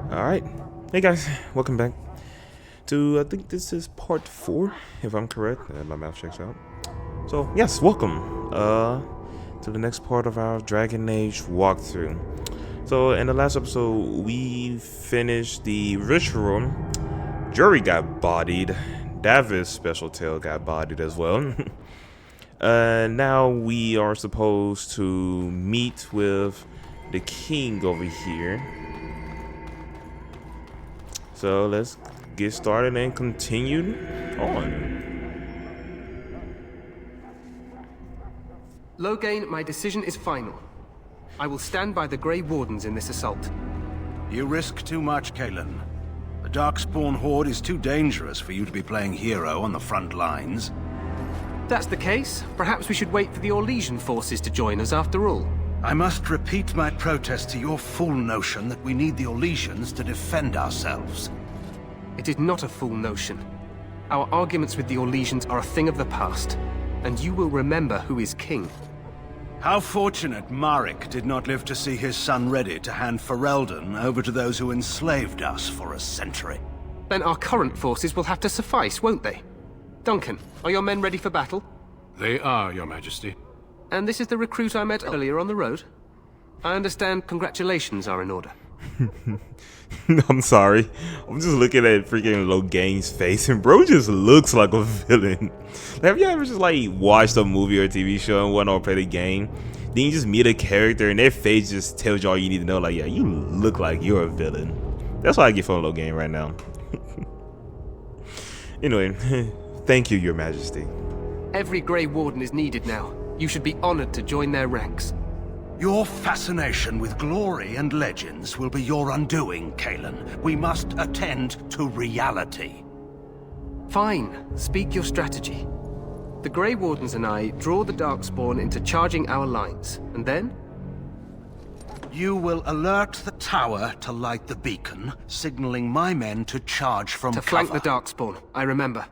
Alright. Hey guys, welcome back to, I think this is part 4, if I'm correct. My math checks out. So, yes, welcome to the next part of our Dragon Age walkthrough. So, in the last episode, we finished the ritual. Jury got bodied. Davis Special Tail got bodied as well. Now we are supposed to meet with the king over here. So let's get started and continue on. Loghain, my decision is final. I will stand by the Grey Wardens in this assault. You risk too much, Cailan. The Darkspawn Horde is too dangerous for you to be playing hero on the front lines. If that's the case, perhaps we should wait for the Orlesian forces to join us after all. I must repeat my protest to your fool notion that we need the Orlesians to defend ourselves. It is not a fool notion. Our arguments with the Orlesians are a thing of the past, and you will remember who is king. How fortunate Marek did not live to see his son ready to hand Ferelden over to those who enslaved us for a century. Then our current forces will have to suffice, won't they? Duncan, are your men ready for battle? They are, Your Majesty. And this is the recruit I met earlier on the road? I understand congratulations are in order. I'm sorry. I'm just looking at freaking Loghain's face, and bro just looks like a villain. Have you ever just like watched a movie or a TV show and whatnot, or played a game? Then you just meet a character and their face just tells you all you need to know. Like, yeah, you look like you're a villain. That's what I get from Loghain right now. Anyway, thank you, Your Majesty. Every Grey Warden is needed now. You should be honored to join their ranks. Your fascination with glory and legends will be your undoing, Cailan. We must attend to reality. Fine. Speak your strategy. The Grey Wardens and I draw the Darkspawn into charging our lines, and then? You will alert the tower to light the beacon, signaling my men to charge from To cover. flank the Darkspawn, I remember.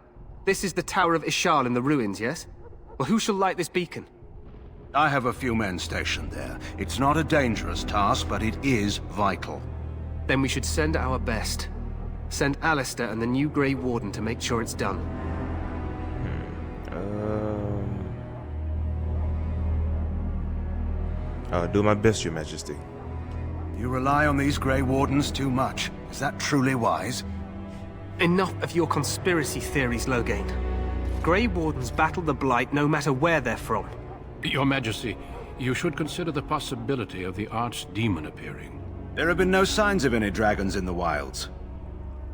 This is the Tower of Ishal in the ruins, yes? Well, who shall light this beacon? I have a few men stationed there. It's not a dangerous task, but it is vital. Then we should send our best. Send Alistair and the new Grey Warden to make sure it's done. I'll do my best, Your Majesty. You rely on these Grey Wardens too much. Is that truly wise? Enough of your conspiracy theories, Loghain. Grey Wardens battle the Blight no matter where they're from. Your Majesty, you should consider the possibility of the Archdemon appearing. There have been no signs of any dragons in the wilds.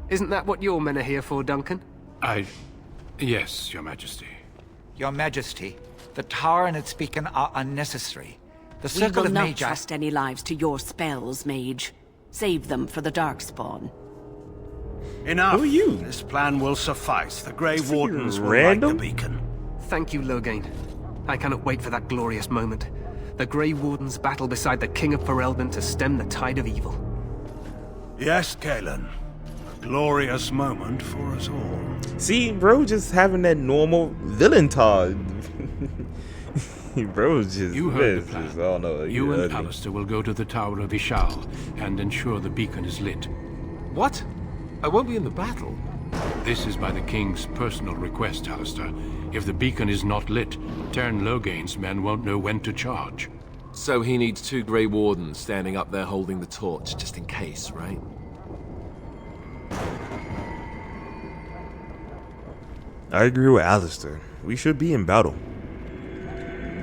Isn't that what your men are here for, Duncan? Yes, Your Majesty. Your Majesty, the tower and its beacon are unnecessary. The We Circle will of not Magi... trust any lives to your spells, Mage. Save them for the Darkspawn. Enough! Who are you? This plan will suffice. The Grey Freaking Wardens will random? light the beacon. Thank you, Loghain. I cannot wait for that glorious moment. The Grey Wardens battle beside the King of Ferelden to stem the tide of evil. Yes, Cailan. A glorious moment for us all. See, bro, just having that normal villain talk. Bro, just You heard the plan. I don't know. You and ugly. Alistair will go to the Tower of Ishal and ensure the beacon is lit. What? I won't be in the battle. This is by the King's personal request, Alistair. If the beacon is not lit, Tern Loghain's men won't know when to charge. So he needs 2 Grey Wardens standing up there holding the torch, just in case, right? I agree with Alistair. We should be in battle.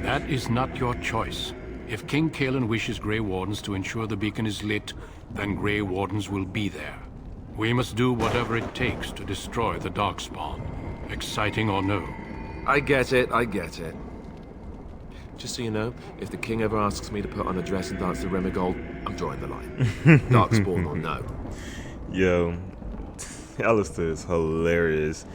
That is not your choice. If King Cailan wishes Grey Wardens to ensure the beacon is lit, then Grey Wardens will be there. We must do whatever it takes to destroy the Darkspawn, exciting or no. I get it, I get it. Just so you know, if the king ever asks me to put on a dress and dance to Remigold, I'm drawing the line. Darkspawn or no. Yo, Alistair is hilarious.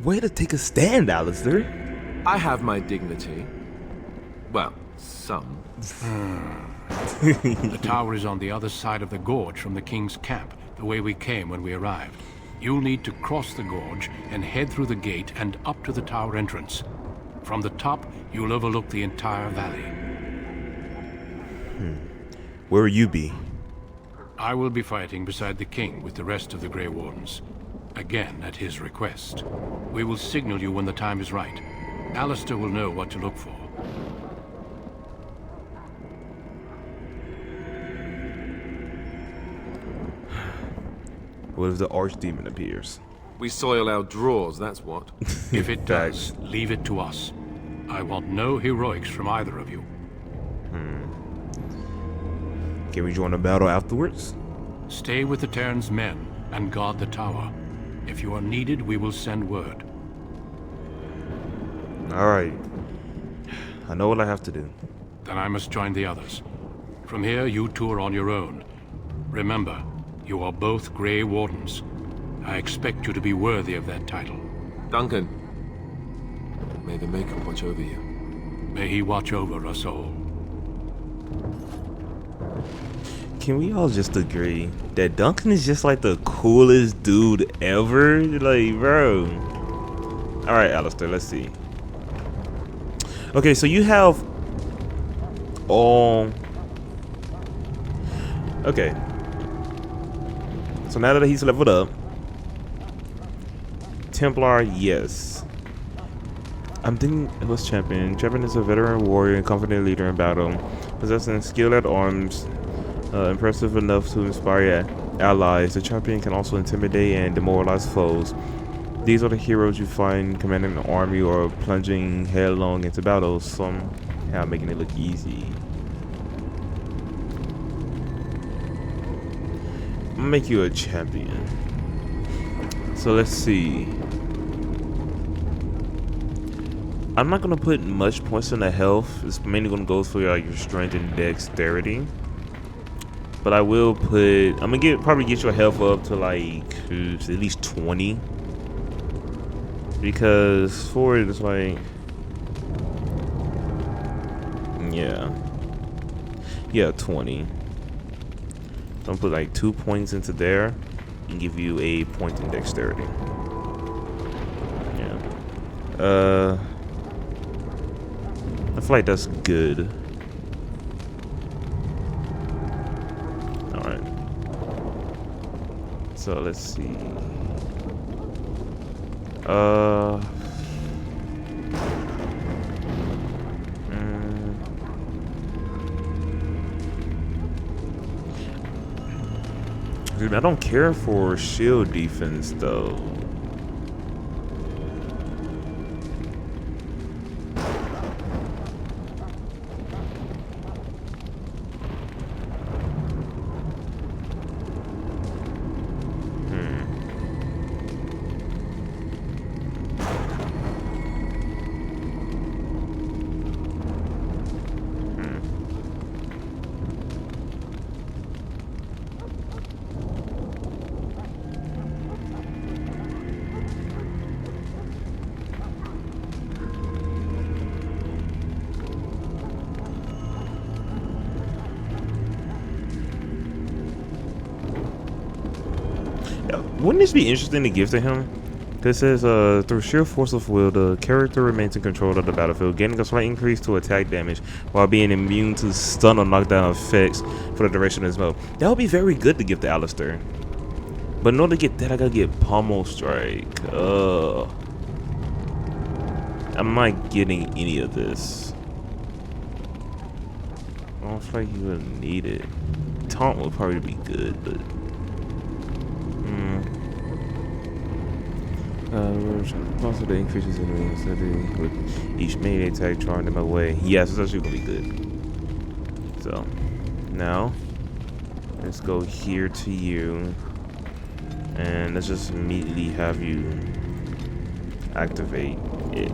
Way to take a stand, Alistair. I have my dignity. Well, some. The tower is on the other side of the gorge from the King's camp, the way we came when we arrived. You'll need to cross the gorge and head through the gate and up to the tower entrance. From the top, you'll overlook the entire valley. Where will you be? I will be fighting beside the king with the rest of the Grey Wardens. Again, at his request. We will signal you when the time is right. Alistair will know what to look for. What if the archdemon appears? We soil our drawers, that's what. If it does, leave it to us. I want no heroics from either of you. Can we join the battle afterwards? Stay with the Terran's men and guard the tower. If you are needed, we will send word. Alright. I know what I have to do. Then I must join the others. From here, you two are on your own. Remember, you are both Grey Wardens. I expect you to be worthy of that title. Duncan, may the Maker watch over you. May he watch over us all. Can we all just agree that Duncan is just like the coolest dude ever? Like, bro. Alright, Alistair, let's see. Okay, so you have all... Okay. So now that he's leveled up, Templar, yes. I'm thinking it was Champion. Champion is a veteran warrior and confident leader in battle, possessing skill at arms, impressive enough to inspire allies. The champion can also intimidate and demoralize foes. These are the heroes you find commanding an army or plunging headlong into battles, somehow making it look easy. I'm gonna make you a champion. So let's see. I'm not gonna put much points in the health. It's mainly gonna go for your strength and dexterity. But I will put. I'm gonna probably get your health up to like at least 20. Because for it, it's like, yeah, 20. So I'm put like 2 points into there and give you a point in dexterity. Yeah. I feel like that's good. All right. So let's see. Dude, I don't care for shield defense though. Wouldn't this be interesting to give to him? This says, through sheer force of will, the character remains in control of the battlefield, gaining a slight increase to attack damage while being immune to stun or knockdown effects for the duration of his mode. That would be very good to give to Alistair. But in order to get that, I gotta get Pommel Strike. I'm not getting any of this. I don't feel like you would need it. Taunt would probably be good, but... also the increases in the with each melee attack drawing them away. Yes, it's actually gonna be good. So now let's go here to you, and let's just immediately have you activate it,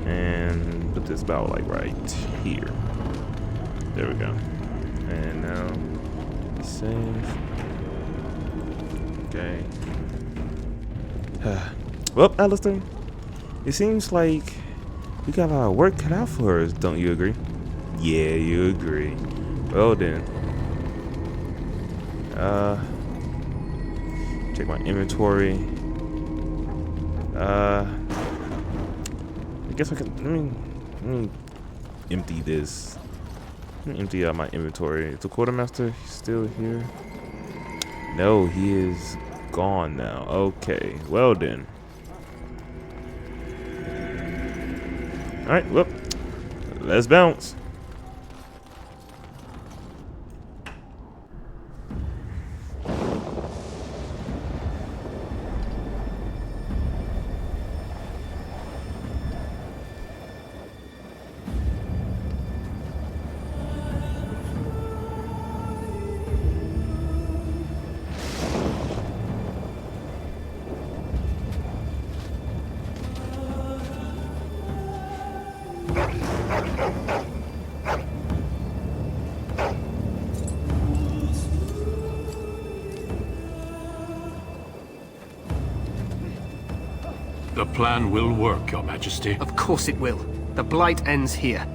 and put this bow like right here. There we go. And now save. Okay. Well, Alistair, it seems like we got our work cut out for us, don't you agree? Yeah, you agree. Well then. Check my inventory. guess I can. Let me empty this. Let me empty out my inventory. Is the quartermaster still here? No, he is gone now. Okay, well then. All right, well, let's bounce. The plan will work, Your Majesty. Of course it will. The Blight ends here.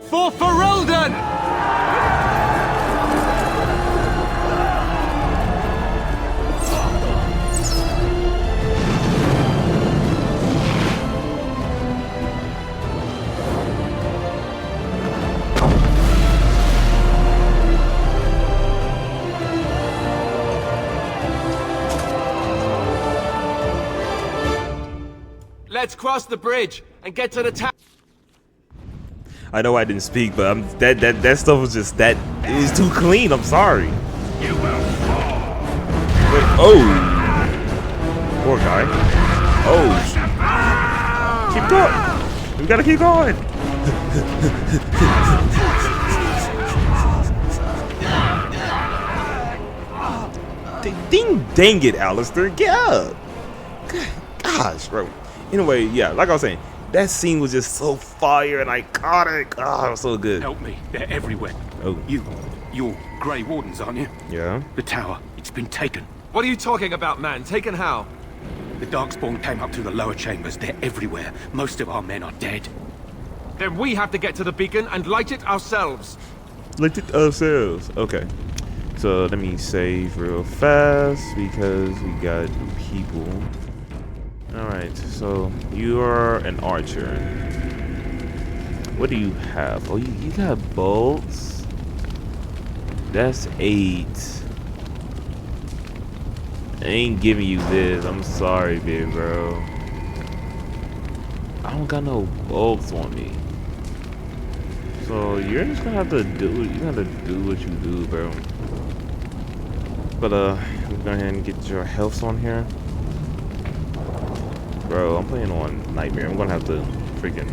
For Ferelden! Let's cross the bridge and get to the town. I know I didn't speak, but that stuff was just that. It was too clean. I'm sorry. You will fall. Wait, oh, poor guy. Oh, keep going. We gotta keep going. Dang it, Alistair, get up. Gosh, bro. Anyway, yeah, like I was saying, that scene was just so fire and iconic. Oh, it was so good. Help me. They're everywhere. Oh, You're Grey Wardens, aren't you? yeah. The tower. It's been taken. What are you talking about, man? Taken how? The Darkspawn came up through the lower chambers. They're everywhere. Most of our men are dead. Then we have to get to the beacon and light it ourselves. Licked it ourselves. Okay. So let me save real fast because we got people. Alright, so you are an archer. What do you have? Oh, you got bolts? That's 8. I ain't giving you this. I'm sorry, big bro. I don't got no bolts on me. So you're just gonna have to do what you do, bro. But we'll go ahead and get your health on here. Bro, I'm playing on Nightmare. I'm gonna have to freaking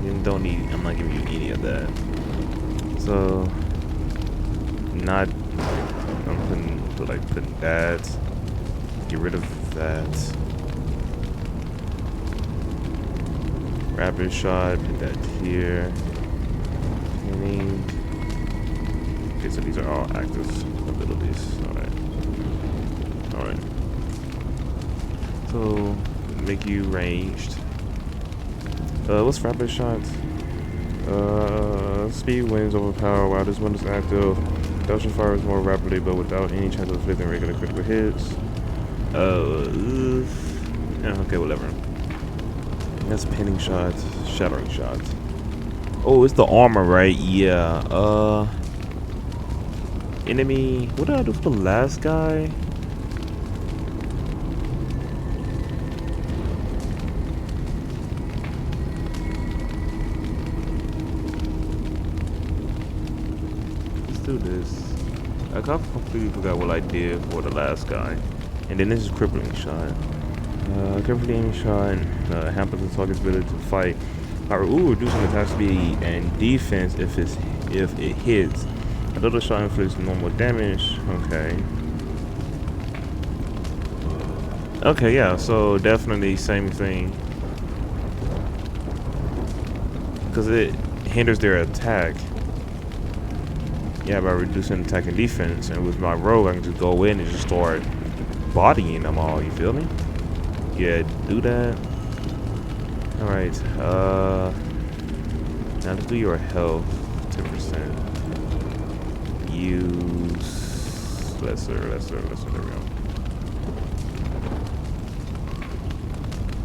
you don't need, I'm not giving you any of that. So I'm putting that. get rid of that. Rapid shot, put that here. Pinning. Okay, so these are all active abilities. Alright. So, make you ranged. What's rapid shot? Speed wins over power while this one is active. Dodging fires more rapidly, but without any chance of inflicting regular critical hits. Yeah, okay, whatever. That's pinning shot, shattering shot. Oh, it's the armor, right? Yeah. Enemy. What did I do for the last guy? Do this. I completely forgot what I did for the last guy. And then this is crippling shot. Crippling shot hampers the target's ability to fight. Reducing attack speed and defense if it hits. Another shot inflicts normal damage. Okay, yeah, so definitely same thing. Because it hinders their attack. Yeah, by reducing attack and defense, and with my rogue, I can just go in and just start bodying them all. You feel me? Yeah, do that. All right. Now let's do your health. 10%. Use lesser. There we go.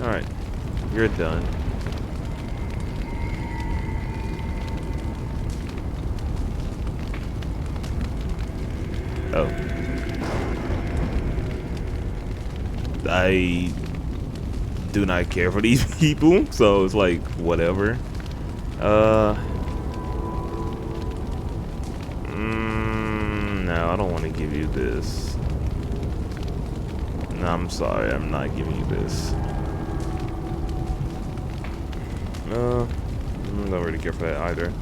All right, you're done. Oh. I do not care for these people, so it's like, whatever. No, I don't want to give you this. No, I'm sorry, I'm not giving you this. I don't really care for that either.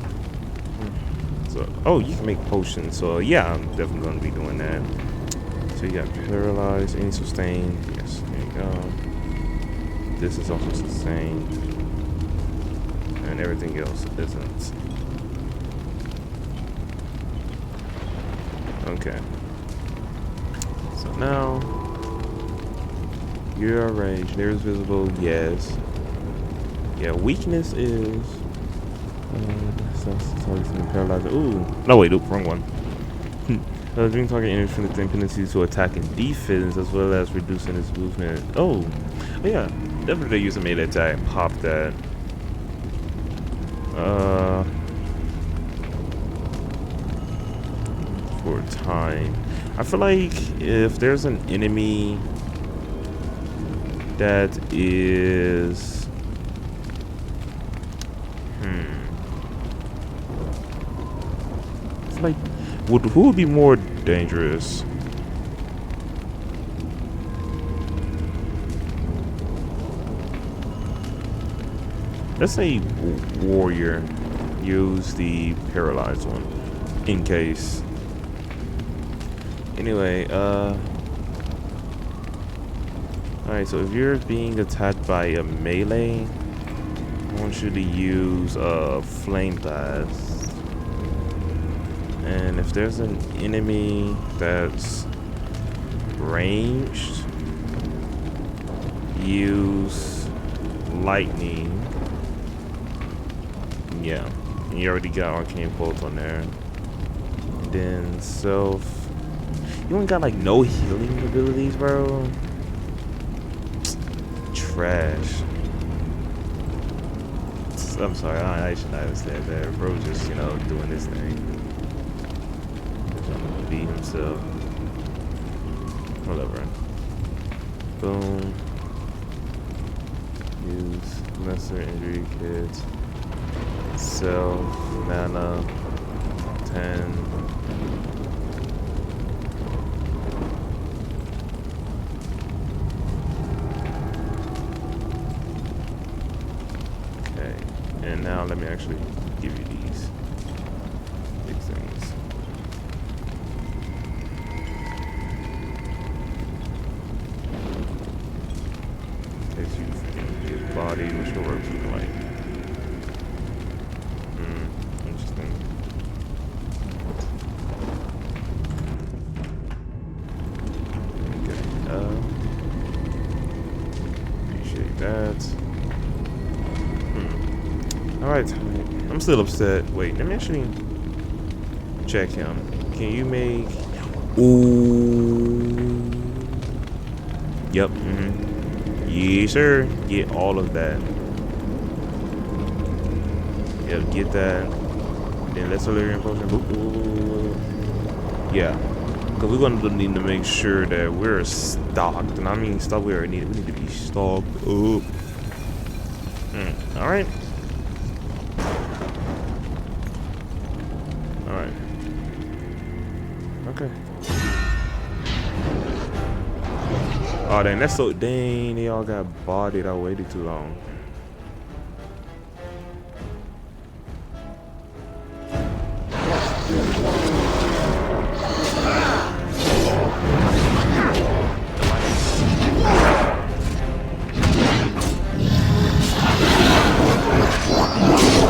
So, oh, you can make potions. So yeah, I'm definitely gonna be doing that. So you got paralyzed, any sustained. Yes, there you go. This is also sustained, and everything else isn't. Okay. So now you're ranged. Nearest visible. Yes. Yeah. Weakness is. Paralyzer. Ooh. No, wait. Wrong one. Dream target infinite tendencies to attack and defense, as well as reducing its movement. Oh, yeah. Definitely use a melee attack and pop that. For time. I feel like if there's an enemy that is. Like, who would be more dangerous? Let's say warrior. Use the paralyzed one in case. Anyway, alright, so if you're being attacked by a melee, I want you to use flame blast. And if there's an enemy that's ranged, use lightning. Yeah, and you already got arcane bolt on there. And then self. You ain't got like no healing abilities, bro. Trash. I'm sorry, I should not have said that. Bro, just doing this thing. Be himself. Whatever. Boom. Use lesser injury kits. Self. Mana. 10. Okay. And now let me actually give you these big things. the ropes looking like? Interesting. Okay. Appreciate that. Alright. I'm still upset. Wait, let me actually check him. Can you make... Ooh. Yep. Yes, sir. Get all of that. Yep, get that. Then let's Solarian potion. Yeah. Because we're going to need to make sure that we're stocked. And I mean stock, we need to be stocked up. Alright. Alright. Okay. Oh dang, that's so dang, they all got bodied. I waited too long.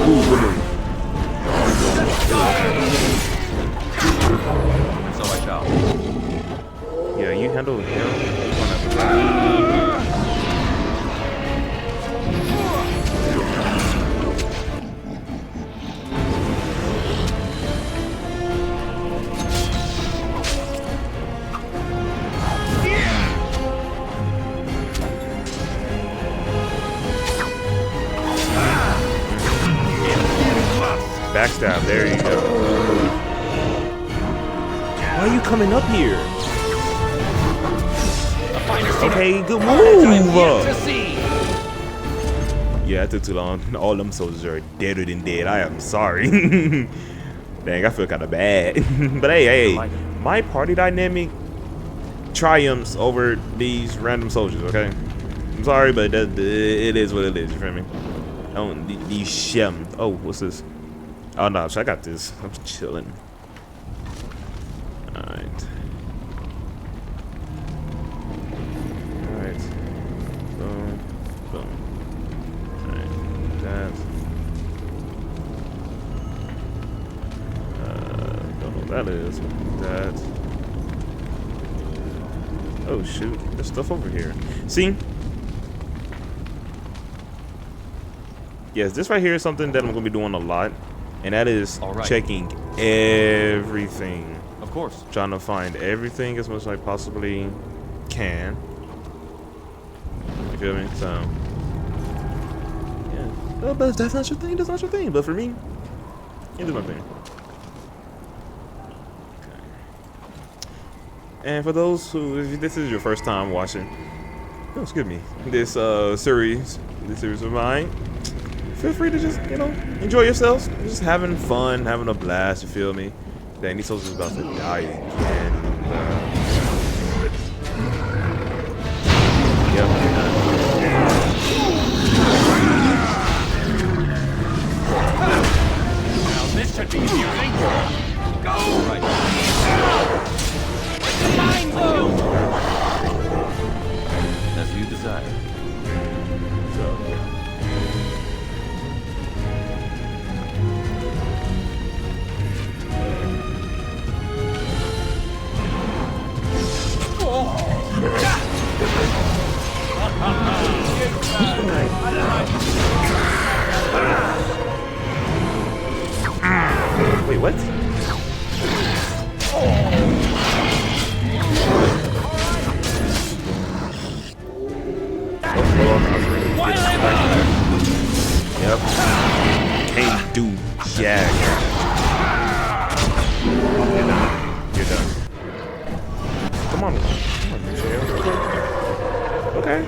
Ooh, good move. So I shall. Yeah, you handle him. Backstab, there you go. Why are you coming up here? Okay, good move. Yeah, it took too long. All them soldiers are deader than dead. I am sorry. Dang, I feel kind of bad. But hey, my party dynamic triumphs over these random soldiers, okay? I'm sorry, but it is what it is, you feel me? These shem. Oh, what's this? Oh no, so I got this. I'm chilling. Alright. Alright. Boom. Boom. Alright. That. Don't know what that is. That. Oh shoot. There's stuff over here. See? Yes, this right here is something that I'm gonna be doing a lot. And that is checking everything. Of course. Trying to find everything as much as I possibly can. You feel me? So, yeah. Oh, but if that's not your thing, that's not your thing. But for me, it is my thing. Okay. And for those who, if this is your first time watching, oh, excuse me, this series of mine, feel free to just, you know, enjoy yourselves. Just having fun, having a blast, you feel me? Dang, these soldiers about to die again. Yep. Now this should be amusing. Go! Right. As you desire. Wait, what? Yep. Can't do jack. You're done. Come on, Michelle. Okay.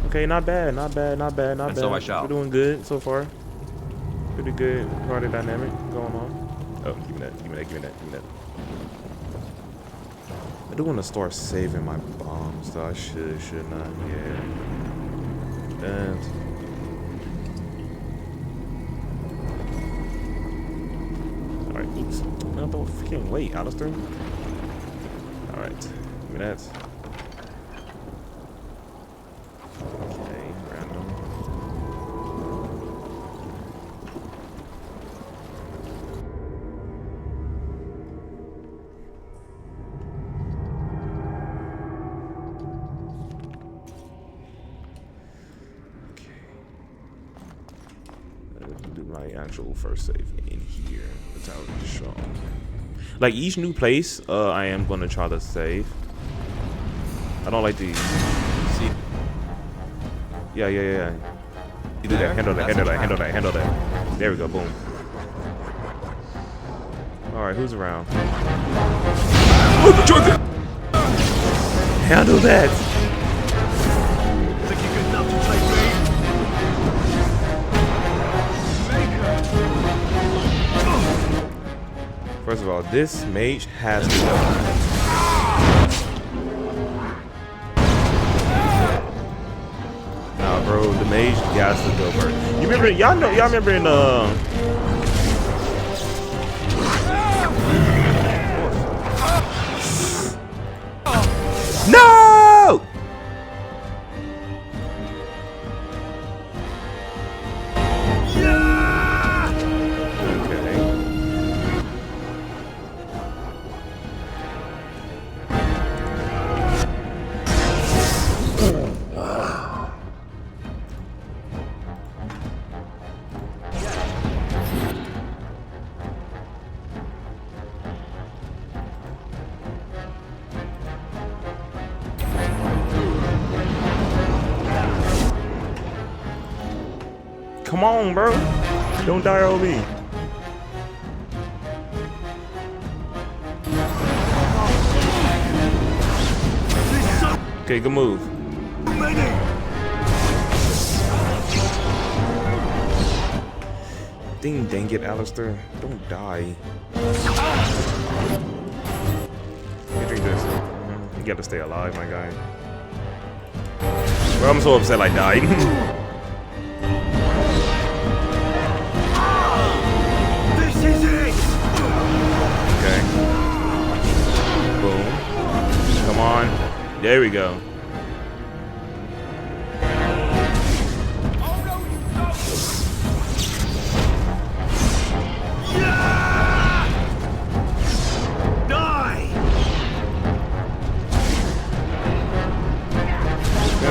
Okay, not bad, not bad. And so I shall. We're doing good so far. Pretty good party dynamic going on. Oh, give me that. I do want to start saving my bombs, though. I should not. Yeah. And alright, oops. No, don't freaking wait, Alistair. Alright, give me that. Okay, round my actual first save in here. The Tower of Shaw. Like each new place, I am gonna try to save. I don't like these. See? Yeah. You do that. Handle that. There we go. Boom. All right, who's around? Handle that. Think you're good enough to play me? First of all, this mage has to go. Nah, bro, the mage got to go first. You remember? Y'all remember in No! Okay. Come on, bro. Don't die on me. Okay, good move. Dang it, Alistair. Don't die. Here, drink this. You gotta stay alive, my guy. Bro, I'm so upset I died. Okay. Boom. Come on. There we go. Die!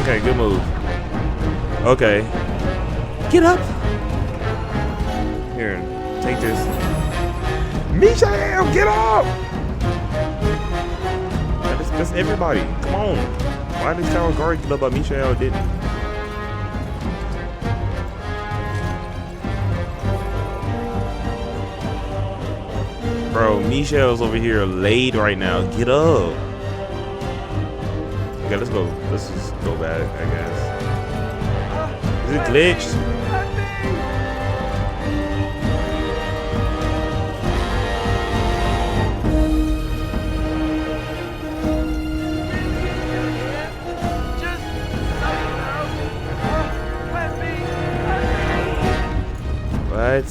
Okay, good move. Okay. Get up. Here, take this. Michael, get up! That's everybody. Come on. Why did Tower Guard get up, but Michael didn't? Bro, Michelle's over here laid right now. Get up. Okay, let's go. Let's just go back, I guess. Is it glitched? What?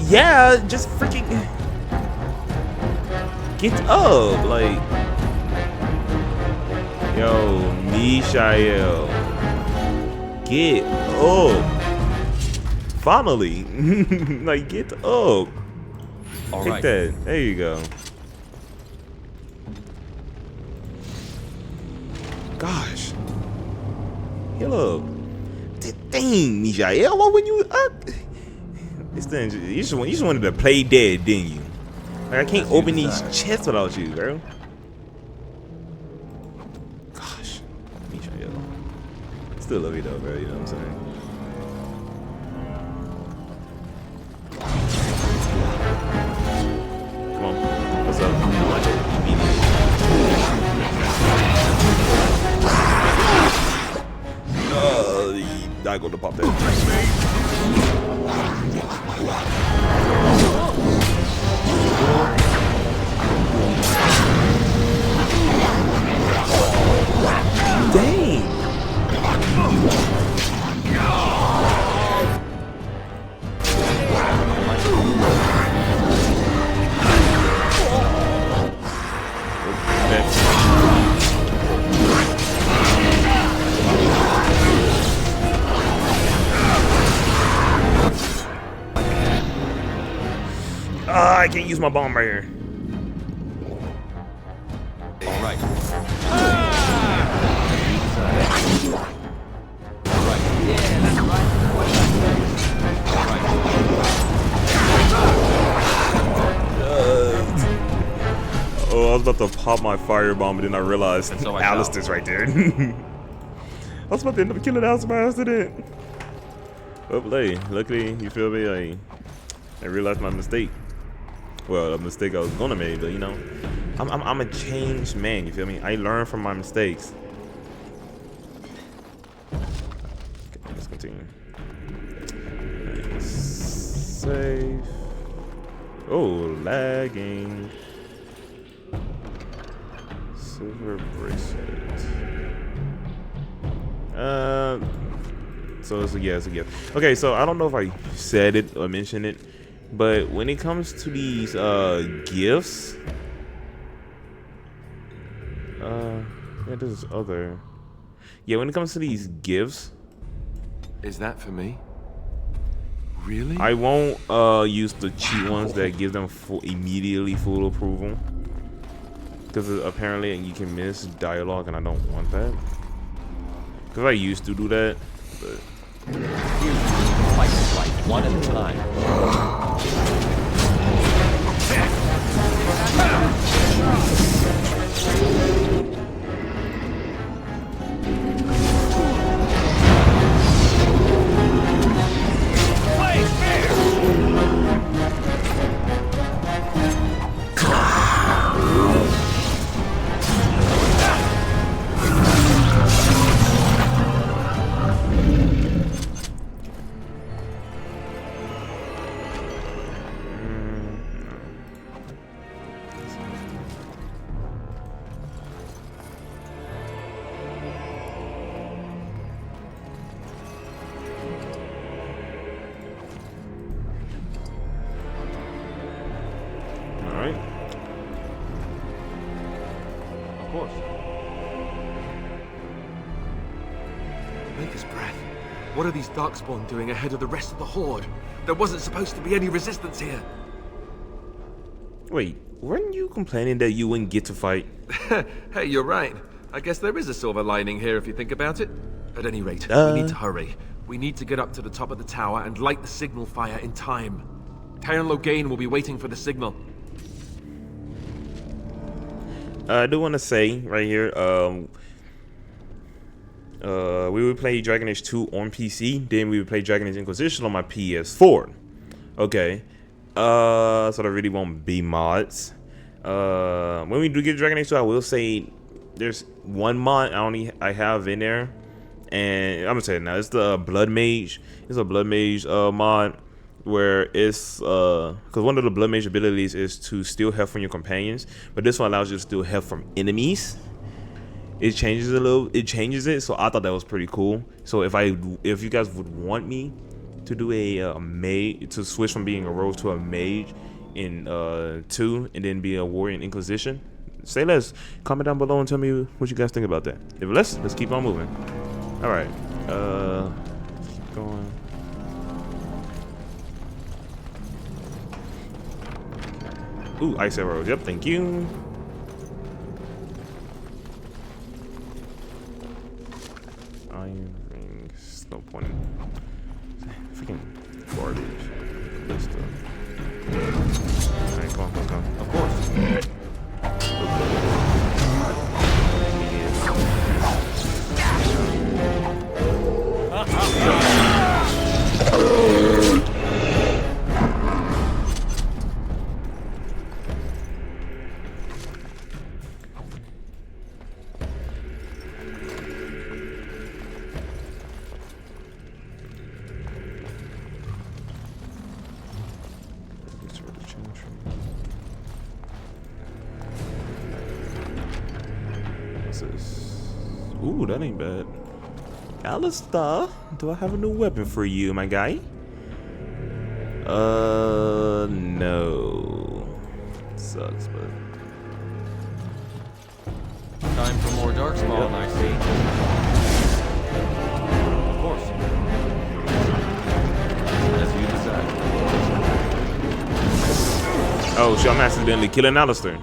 Yeah, just freaking get up, like, yo, Michael, get up, finally, like, get up, All take right. that, there you go. Gosh, heal up, dang, Michael, why wouldn't you This thing, you just wanted to play dead, didn't you? Like, I can't open these chests without you, bro. Gosh, Michael. Still love you though, bro. You know what I'm saying? Come on, what's up? Watch it immediately. Not gonna pop that. Dang! I can't use my bomb right here. All right. I was about to pop my firebomb, but then I realized And so I Alistair's right there. I was about to end up killing Alistair by accident. But hey, luckily, you feel me? I realized my mistake. Well, a mistake I was gonna make, but you know, I'm a changed man. You feel me? I learn from my mistakes. Okay, let's continue. Save. Oh, lagging. Silver bracelet. So it's a yes, Okay, so I don't know if I said it or mentioned it, but when it comes to these gifts, yeah, there's other. Yeah, when it comes to these gifts, Is that for me? Really? I won't use the cheat ones that give them immediately full approval, because apparently you can miss dialogue, and I don't want that. Because I used to do that, but. Fight this life one at a time. Of course. Maker's breath. What are these Darkspawn doing ahead of the rest of the Horde? There wasn't supposed to be any resistance here. Wait, weren't you complaining that you wouldn't get to fight? Hey, you're right. I guess there is a silver lining here if you think about it. At any rate, we need to hurry. We need to get up to the top of the tower and light the signal fire in time. Tyron Loghain will be waiting for the signal. I do want to say right here, we would play Dragon Age 2 on PC, then we would play Dragon Age Inquisition on my PS4. Okay, so there really won't be mods. When we do get Dragon Age 2, I will say there's one mod I have in there, and I'm gonna say it now. It's the Blood Mage. It's a Blood Mage mod where it's because one of the Blood Mage abilities is to steal health from your companions, but this one allows you to steal health from enemies. It changes it changes it, so I thought that was pretty cool. So if you guys would want me to do a mage, to switch from being a rogue to a mage in 2 and then be a warrior in Inquisition, say less. Comment down below and tell me what you guys think about that. If let's keep on moving. All right, keep going. Ooh, ice arrows. Yep, thank you. Iron rings. No point in freaking garbage. This stuff. Alright, come on, come on. Of course. Ooh, that ain't bad. Alistair, do I have a new weapon for you, my guy? No. Sucks, but... Time for more Darkspawn, I see. Of course. As you decide. Oh, shit, I'm accidentally killing Alistair.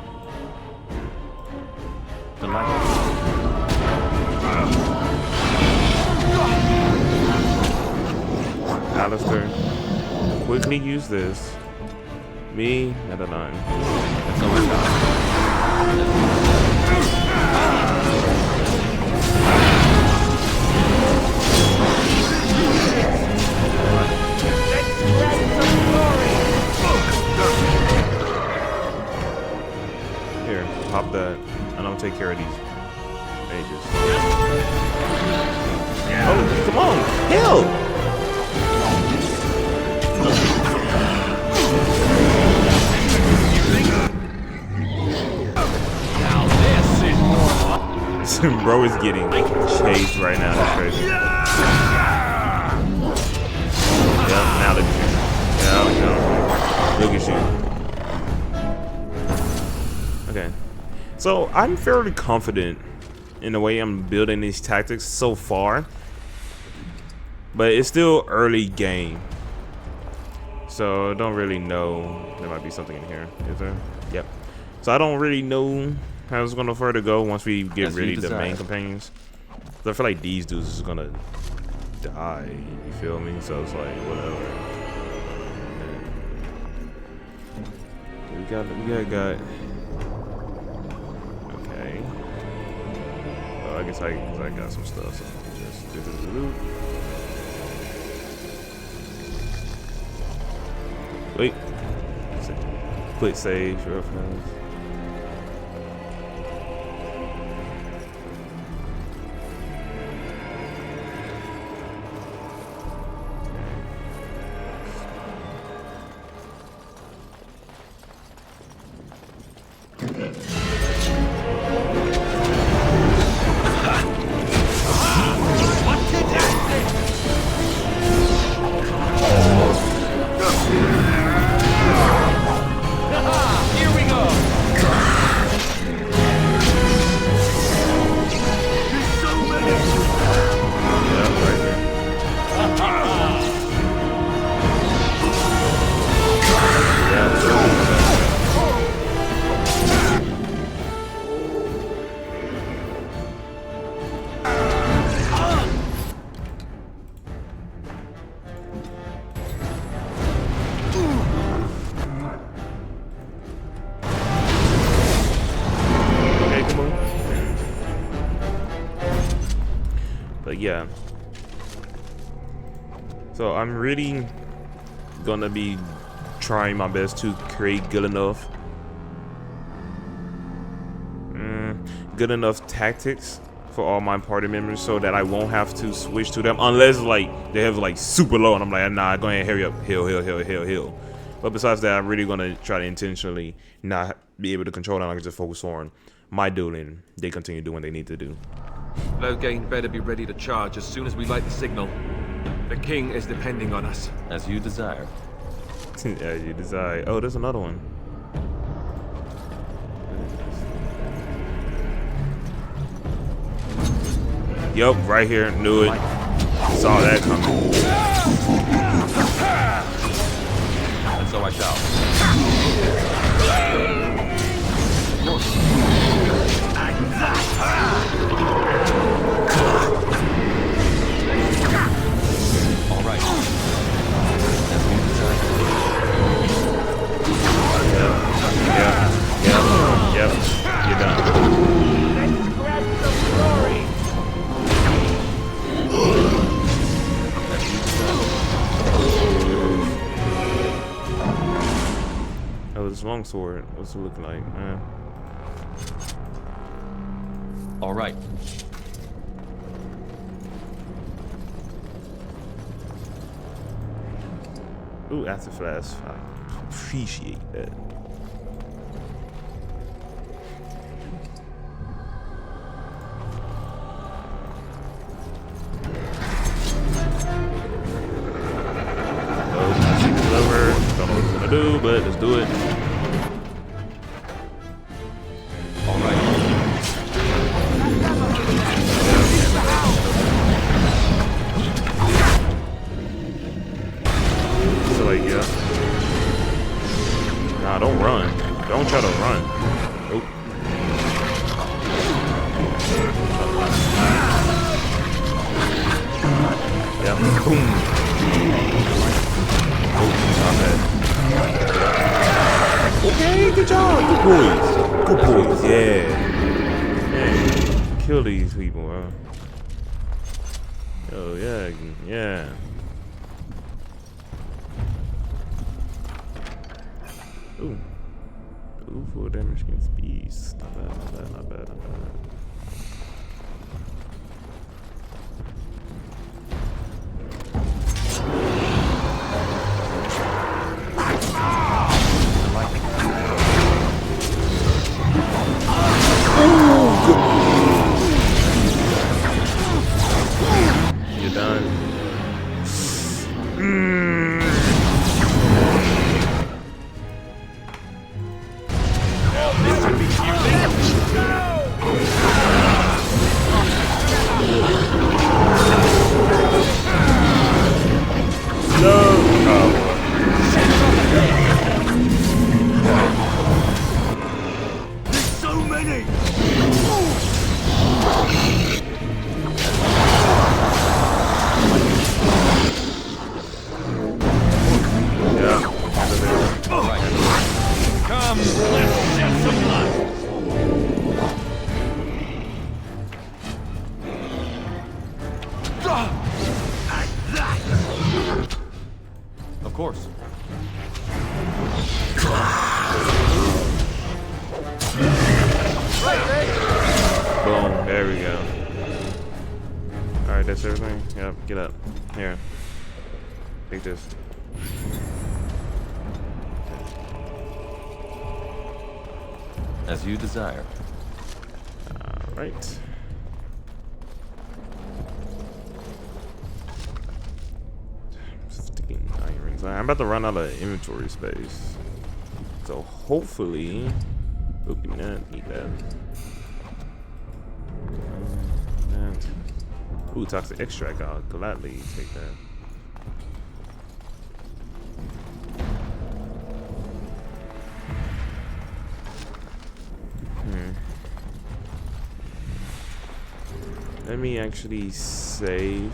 Alistair, quickly use this. Me at a 9. That's all I got. Here, pop that, and I'll take care of these mages. Oh, come on, heal! Bro is getting chased right now. That's crazy. Yep, now look at you. Look at you. Okay. So I'm fairly confident in the way I'm building these tactics so far. But it's still early game. So I don't really know. There might be something in here. Is there? Yep. So I don't really know how it's gonna further go once we get rid of the main companions. So I feel like these dudes is gonna die. You feel me? So it's like whatever. We got. Okay. Well, I guess I got some stuff. So just do. Wait. Quick save real fast. But yeah, so I'm really gonna be trying my best to create good enough tactics for all my party members so that I won't have to switch to them unless like they have like super low and I'm like, nah, go ahead, hurry up, heal. But besides that, I'm really gonna try to intentionally not be able to control them. I can just focus on my dueling. They continue doing what they need to do. Loghain better be ready to charge as soon as we light the signal. The king is depending on us. As you desire. As you desire. Oh, there's another one. Yup, right here. Knew it. Saw that coming. And so I shall. All right. Yep. You're done. Let's grab some glory. Oh, this longsword. What's it looking like? All right. Ooh, acid flask. I appreciate that. Don't know what it's gonna do, but let's do it. All right. So like, yeah. Nah, don't run. Don't try to run. Nope. Yeah. Boom. Oh, not bad. Okay, good job, good boys. Good boys, yeah. Man, kill these people, bro. Oh yeah, yeah. Ooh. Ooh, full damage against beasts. Not bad, not bad, not bad, not bad. You're done. So many! Come, let's shed some blood. Of course. Boom, there we go. Alright, that's everything. Yep, get up. Here. Take this. As you desire. Alright. Sticking irons. I'm about to run out of inventory space. So hopefully. Oh, give me that. Need that. That. Ooh, toxic extract. I'll gladly take that. Let me actually save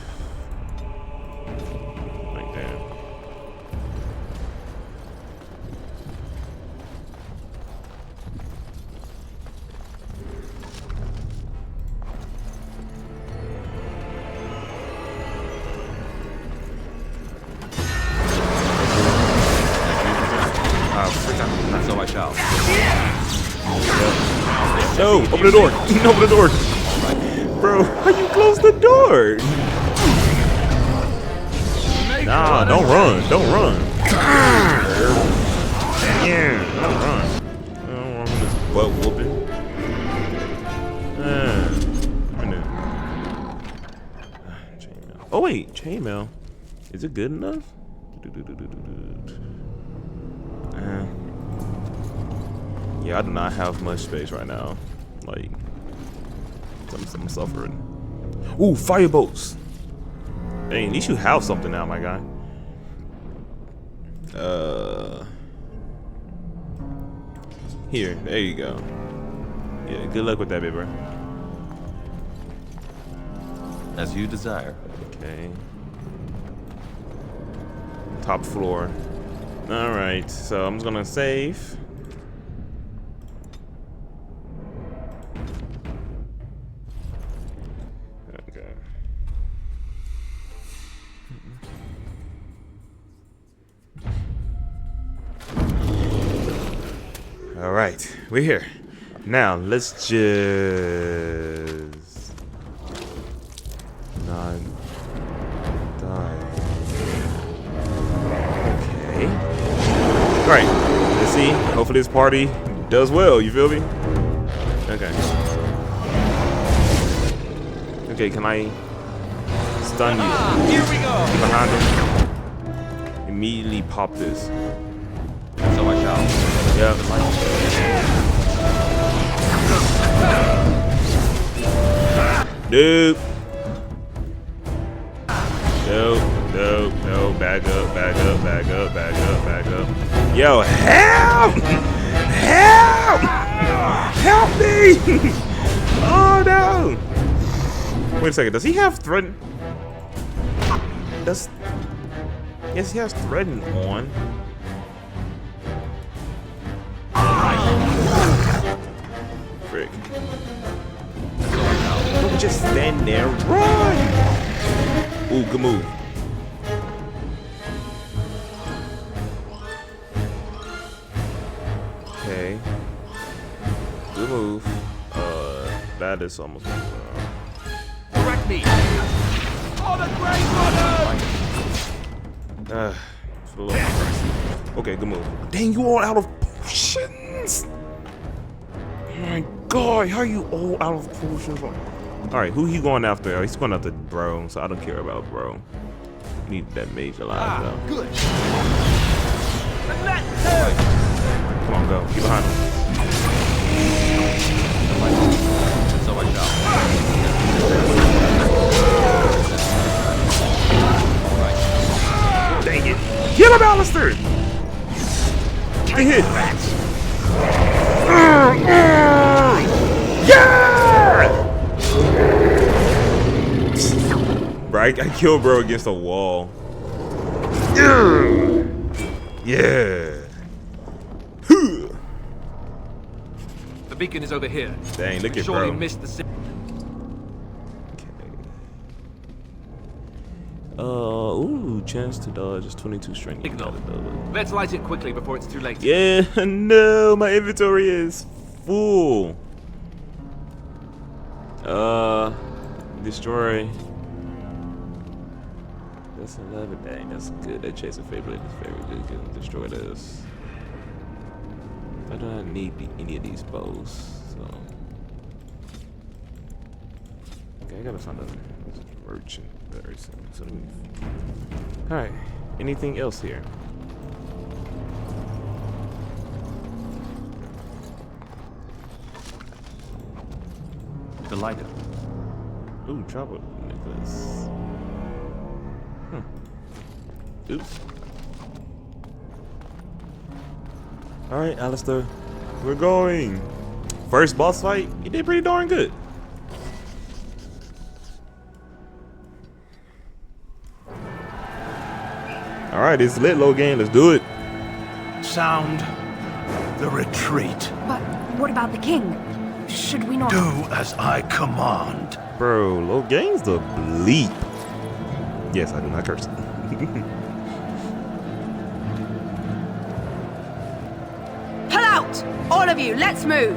like that. So I shall. No, open the door. Open the door. Bro, how you close the door? Nah, don't run. Don't run. Yeah, don't run. I don't want this butt whooping. Chainmail. Oh wait, chainmail. Is it good enough? Yeah, I do not have much space right now. Like, I'm suffering. Ooh, fireboats. Dang, at least you have something now, my guy. Here, there you go. Yeah, good luck with that, baby, bro. As you desire. Okay. Top floor. Alright, so I'm just gonna save. Okay. Alright, we're here. Now, let's just not die. Okay. Alright, let's see. Hopefully this party does well, you feel me? Okay. Okay, can I stun you? Here we go. Get behind him. Immediately pop this. So I shall. Yeah. Dude. No. Back up, back up, back up, back up, back up. Yo, help! Help! Help me! Oh no! Wait a second, does he have threaten? Yes, he has threaten on. frick. Don't just stand there. Run! Ooh, good move. Okay. Good move. That is almost. Correct me. Oh, the Grey Warden! It's a little aggressive. Okay, good move. Dang, you all out of potions! Oh my god, how are you all out of potions? Alright, who he going after? He's going after Bro, so I don't care about Bro. Need that mage alive though. Good. Come on, go. Get behind him. So I shall. Dang it. Kill him, Alistair! Get hit. Yeah! Right? I killed Bro against a wall. Yeah. The beacon is over here. Dang, look at Surely Bro. missed the signal. Ooh, chance to dodge is 22 strength. Let's light it quickly before it's too late. Yeah, no, my inventory is full. Destroy. That's 11. Dang, that's good. That chase of favorite is very good. Good. Destroy this. I do not need any of these bows, so. Okay, I gotta find a merchant very soon. So alright, anything else here? Delighted. Ooh, trouble necklace. Oops. Alright, Alistair. We're going. First boss fight, you did pretty darn good. Alright, it's lit, low game. Let's do it. Sound the retreat. But what about the king? Should we not... Do as I command. Bro, low game's the bleep. Yes, I do not curse. Pull out! All of you, let's move!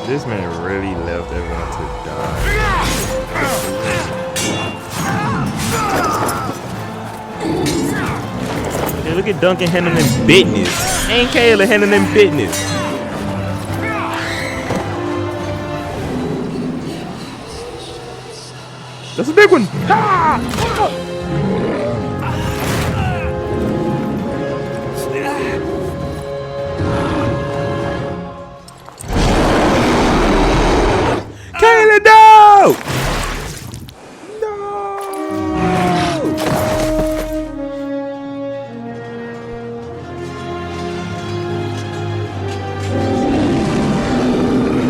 This man really left everyone to die. Hey, look at Duncan handling business. Ain't Kayla handling business. That's a big one. Kayla, no! No!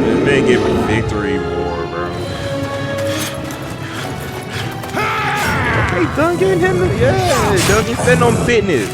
This man gave a victory war, bro. Hey, Duncan, yeah, Duncan sitting on fitness.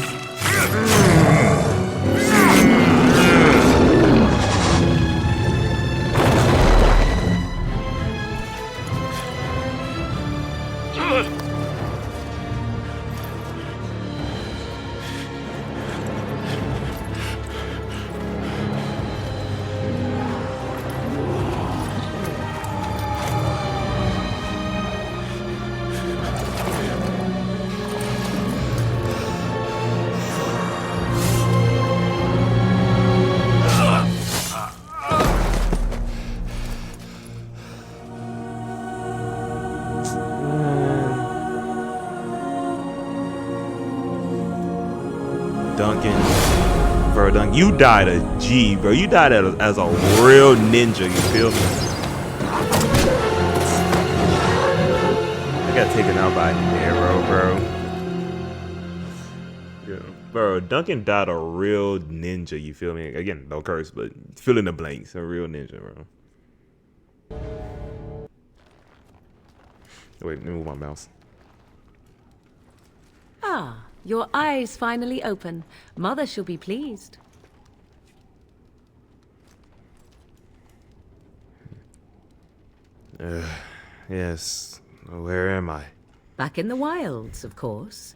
Duncan, bro, Duncan, you died a G, bro. You died as a real ninja, you feel me? I got taken out by an arrow, bro. Yeah. Bro, Duncan died a real ninja, you feel me? Again, no curse, but fill in the blanks. A real ninja, bro. Wait, let me move my mouse. Ah, your eyes finally open. Mother shall be pleased. Yes. Where am I? Back in the wilds, of course.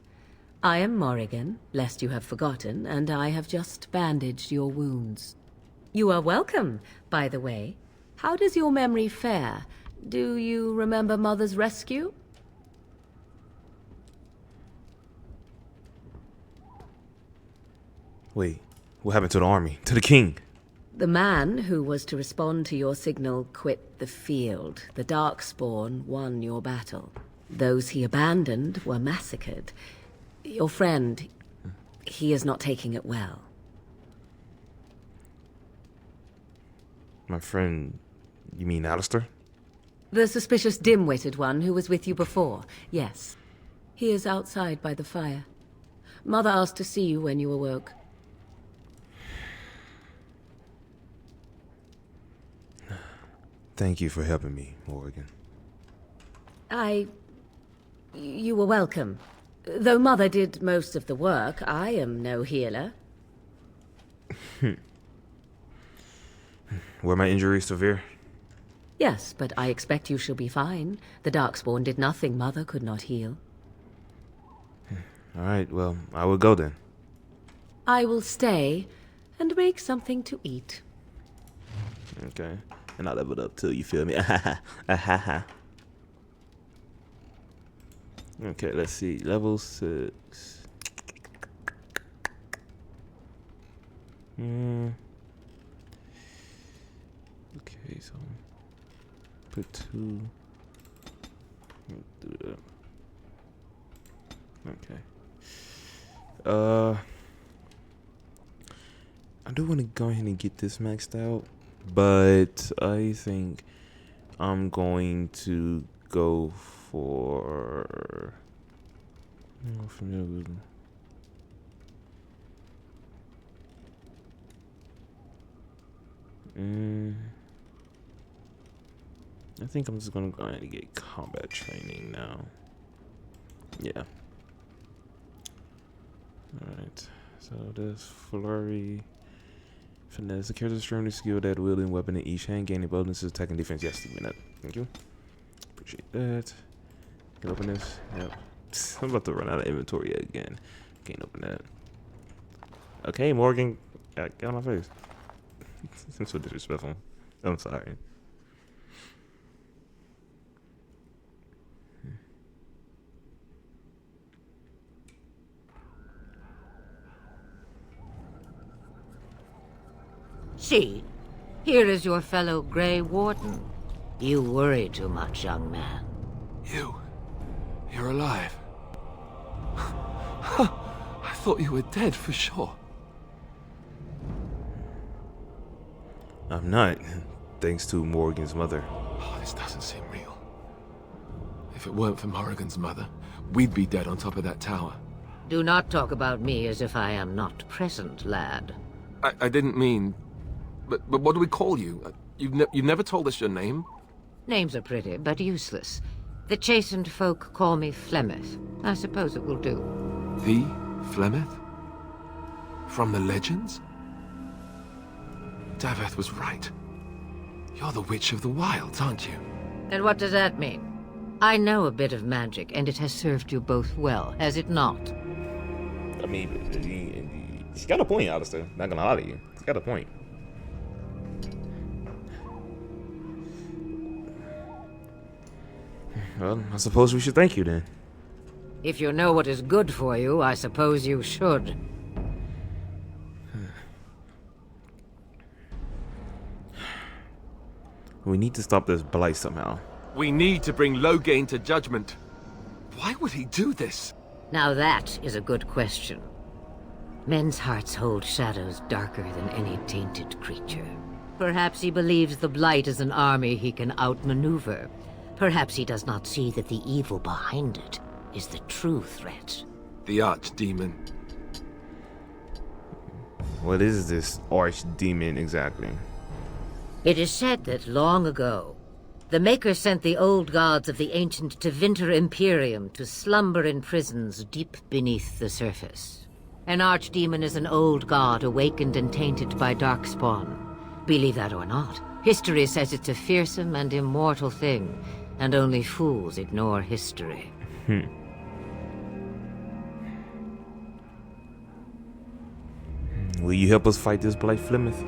I am Morrigan, lest you have forgotten, and I have just bandaged your wounds. You are welcome, by the way. How does your memory fare? Do you remember Mother's rescue? Wait, what happened to the army? To the king? The man who was to respond to your signal quit the field. The Darkspawn won your battle. Those he abandoned were massacred. Your friend, he is not taking it well. My friend, you mean Alistair? The suspicious dim-witted one who was with you before, yes. He is outside by the fire. Mother asked to see you when you awoke. Thank you for helping me, Morrigan. You were welcome. Though Mother did most of the work, I am no healer. Were my injuries severe? Yes, but I expect you shall be fine. The Darkspawn did nothing Mother could not heal. Alright, well, I will go then. I will stay and make something to eat. Okay. And I leveled up too, you feel me? Okay, let's see. Level 6. Okay, so put 2. Do that. Okay. I do want to go ahead and get this maxed out, but I think I'm going to go for. I think I'm just gonna go ahead and get combat training now. Yeah. Alright. So this flurry. Finesse. The character is extremely skilled at wielding weapon in each hand, gaining bonuses, attack and defense. Yes, give me that. Thank you. Appreciate that. Can open this. Yep. I'm about to run out of inventory again. Can't open that. Okay, Morgan. Get on my face. I'm so disrespectful. I'm sorry. See, here is your fellow Grey Warden. You worry too much, young man. You're alive. I thought you were dead for sure. I'm not, thanks to Morgan's mother. Oh, this doesn't seem real. If it weren't for Morrigan's mother, we'd be dead on top of that tower. Do not talk about me as if I am not present, lad. I didn't mean... But what do we call you? You've never told us your name? Names are pretty, but useless. The chastened folk call me Flemeth. I suppose it will do. The Flemeth? From the legends? Daveth was right. You're the Witch of the Wilds, aren't you? And what does that mean? I know a bit of magic, and it has served you both well, has it not? I mean, she's got a point, Alistair. Not gonna lie to you. She's got a point. Well, I suppose we should thank you then. If you know what is good for you, I suppose you should. We need to stop this blight somehow. We need to bring Loghain to judgment. Why would he do this? Now that is a good question. Men's hearts hold shadows darker than any tainted creature. Perhaps he believes the Blight is an army he can outmaneuver. Perhaps he does not see that the evil behind it is the true threat. The Archdemon. What is this archdemon exactly? It is said that long ago, the Maker sent the old gods of the ancient Tevinter Imperium to slumber in prisons deep beneath the surface. An archdemon is an old god awakened and tainted by darkspawn. Believe that or not, history says it's a fearsome and immortal thing, and only fools ignore history. Will you help us fight this blight, Flemeth?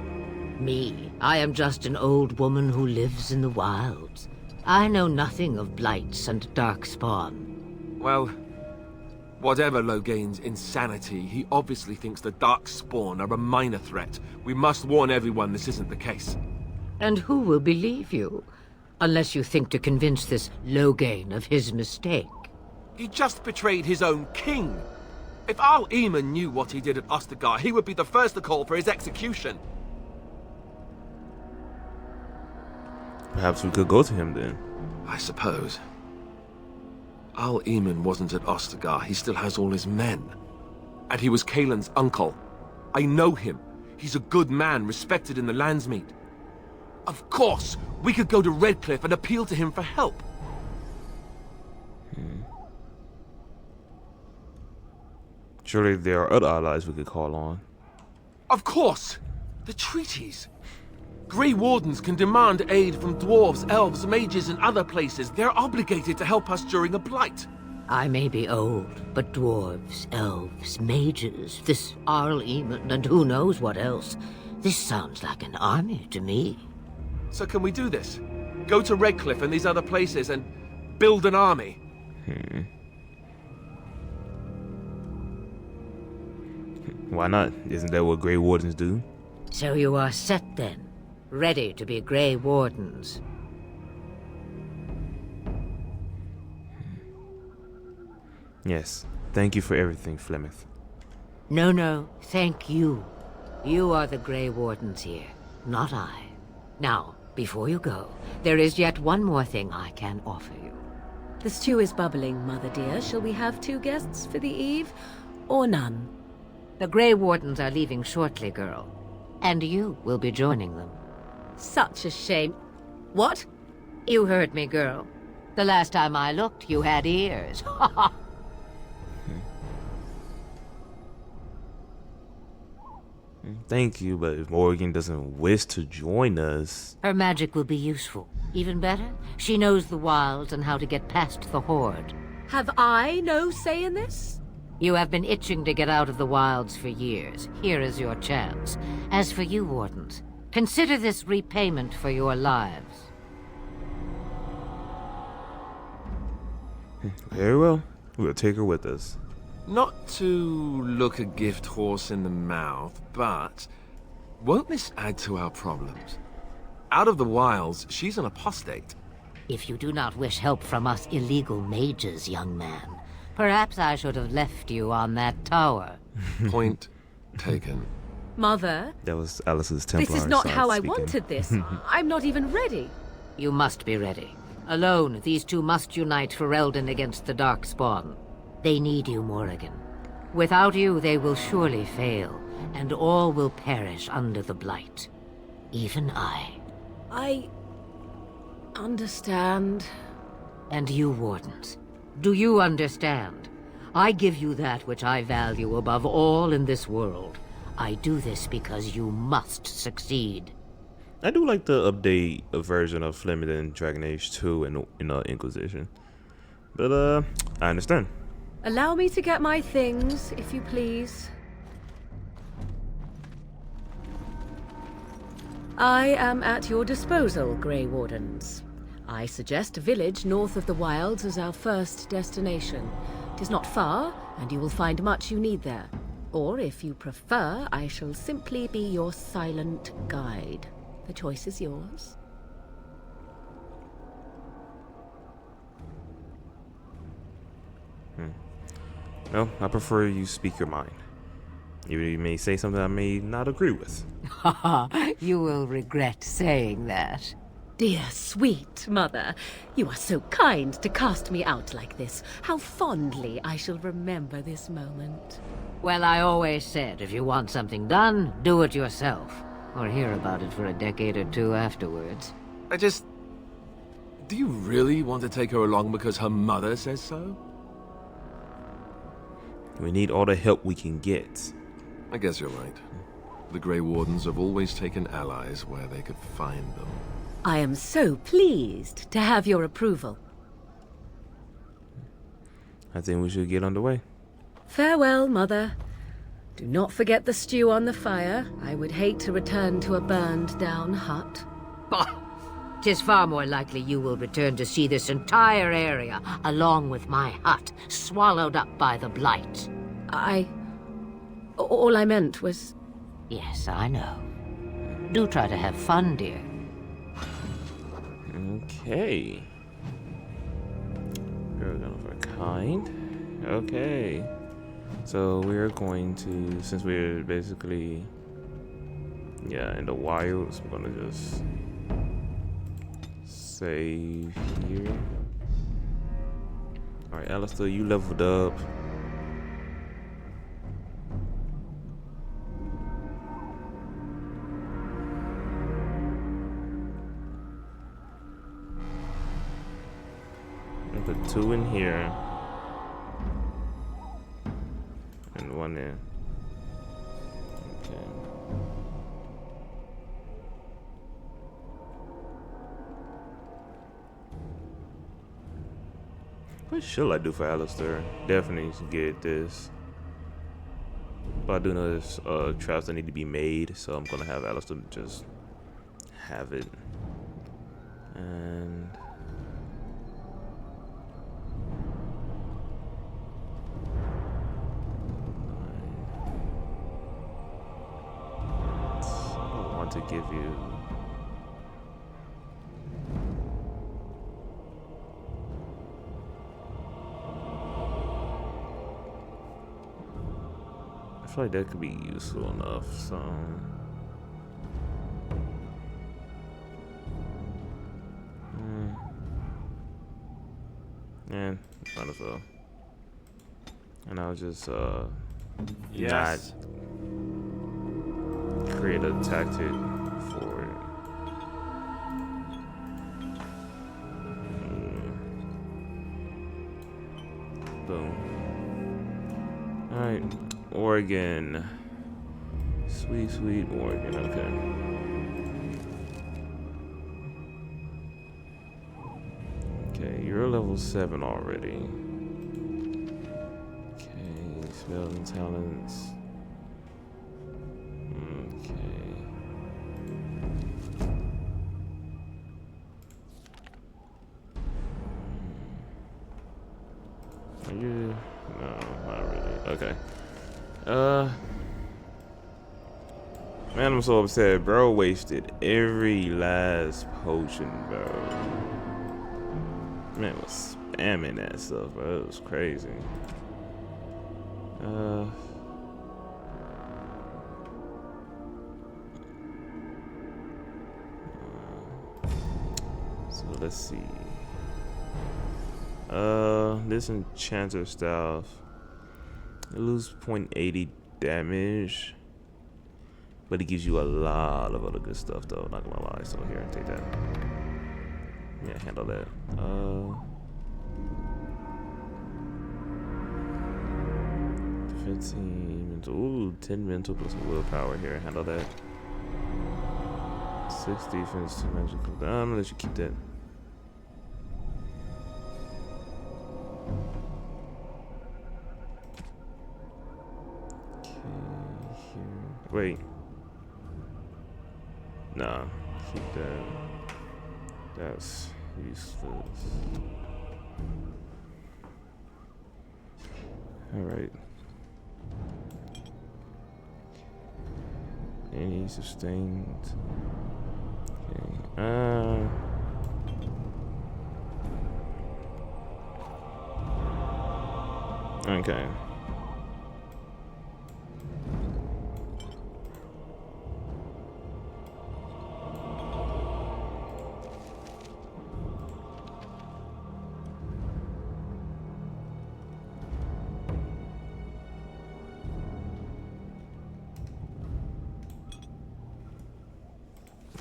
Me? I am just an old woman who lives in the wilds. I know nothing of blights and darkspawn. Well, whatever Loghain's insanity, he obviously thinks the Darkspawn are a minor threat. We must warn everyone this isn't the case. And who will believe you? Unless you think to convince this Loghain of his mistake. He just betrayed his own king. If Al Eamon knew what he did at Ostagar, he would be the first to call for his execution. Perhaps we could go to him then. I suppose. Al Eamon wasn't at Ostagar. He still has all his men. And he was Kaelin's uncle. I know him. He's a good man, respected in the Landsmeet. Of course, we could go to Redcliffe and appeal to him for help. Surely there are other allies we could call on. Of course! The treaties! Grey Wardens can demand aid from dwarves, elves, mages, and other places. They're obligated to help us during a blight. I may be old, but dwarves, elves, mages, this Arl Eamon, and who knows what else. This sounds like an army to me. So can we do this? Go to Redcliffe and these other places and build an army? Why not? Isn't that what Grey Wardens do? So you are set then? Ready to be Grey Wardens? Yes. Thank you for everything, Flemeth. No, thank you. You are the Grey Wardens here, not I. Now, before you go, there is yet one more thing I can offer you. The stew is bubbling, Mother dear. Shall we have 2 guests for the eve, or none? The Grey Wardens are leaving shortly, girl. And you will be joining them. Such a shame. What? You heard me, girl. The last time I looked, you had ears. Thank you, but if Morrigan doesn't wish to join us... Her magic will be useful. Even better, she knows the wilds and how to get past the Horde. Have I no say in this? You have been itching to get out of the wilds for years. Here is your chance. As for you, Wardens, consider this repayment for your lives. Very well. We'll take her with us. Not to look a gift horse in the mouth, but won't this add to our problems? Out of the wilds, she's an apostate. If you do not wish help from us illegal mages, young man, perhaps I should have left you on that tower. Point taken. Mother? That was Alice's Templar. This is not how I speaking. wanted this. I'm not even ready. You must be ready. Alone, these 2 must unite Ferelden against the Darkspawn. They need you, Morrigan. Without you, they will surely fail, and all will perish under the Blight. Even I. I... understand. And you, Wardens. Do you understand? I give you that which I value above all in this world. I do this because you must succeed. I do like the update a version of Flemeth in Dragon Age 2 in Inquisition. But, I understand. Allow me to get my things, if you please. I am at your disposal, Grey Wardens. I suggest a village north of the wilds as our first destination. It is not far, and you will find much you need there. Or, if you prefer, I shall simply be your silent guide. The choice is yours. No, I prefer you speak your mind. You may say something I may not agree with. Haha, you will regret saying that. dear, sweet mother. You are so kind to cast me out like this. How fondly I shall remember this moment. Well, I always said, if you want something done, do it yourself. Or hear about it for a decade or two afterwards. Do you really want to take her along because her mother says so? We need all the help we can get. I guess you're right. The Grey Wardens have always taken allies where they could find them. I am so pleased to have your approval. I think we should get underway. Farewell, Mother. Do not forget the stew on the fire. I would hate to return to a burned-down hut. Bah! 'Tis far more likely you will return to see this entire area, along with my hut, swallowed up by the Blight. All I meant was... Yes, I know. Do try to have fun, dear. Okay. We're going for kind. Okay. So we're going to, since we're basically, in the wilds, we're gonna just save here. Alright, Alistair, you leveled up. And put 2 in here. And 1 there. Okay. What should I do for Alistair? Definitely get this. But I do know there's traps that need to be made, so I'm gonna have Alistair just have it. And to give you I feel like that could be useful enough, so and might as well. And I'll just not create a tactic for it. Boom. Alright, Oregon. Sweet, sweet Oregon, okay. Okay, you're level 7 already. Okay, spells and talents. No, not really. Okay. Man, I'm so upset. Bro wasted every last potion, bro. Man was spamming that stuff, bro. It was crazy. So let's see. This enchanter staff, it loses 0.80 damage, but it gives you a lot of other good stuff though, not gonna lie. So here, take that. Yeah, handle that. 15 mental, ooh, 10 mental plus willpower here, handle that. 6 defense, 2 magical. I'm gonna let you keep that. Wait. Nah, keep that. That's useless. Alright. Any sustained. Okay. Okay.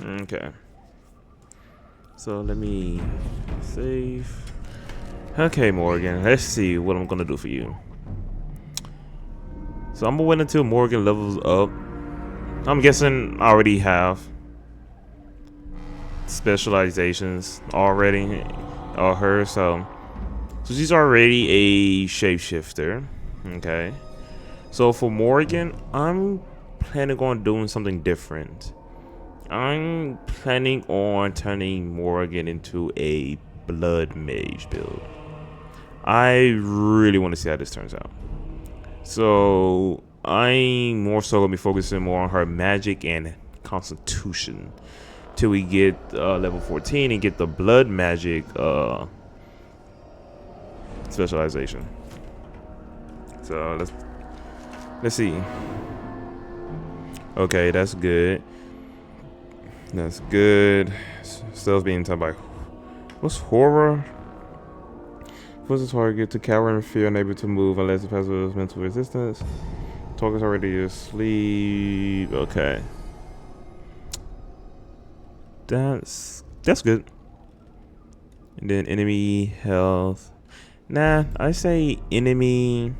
Okay. So let me save. Okay, Morgan. Let's see what I'm gonna do for you. So I'm gonna wait until Morgan levels up. I'm guessing I already have specializations already or her, so she's already a shapeshifter. Okay. So for Morgan, I'm planning on doing something different. I'm planning on turning Morgan into a blood mage build. I really want to see how this turns out. So I'm more so gonna be focusing more on her magic and constitution till we get level 14 and get the blood magic specialization. So let's see. Okay, that's good. That's good. Stealth being done by what's horror? Force the target to cower in fear, unable to move unless it passes mental resistance. Target's already asleep. Okay. That's good. And then enemy health. Nah, I say enemy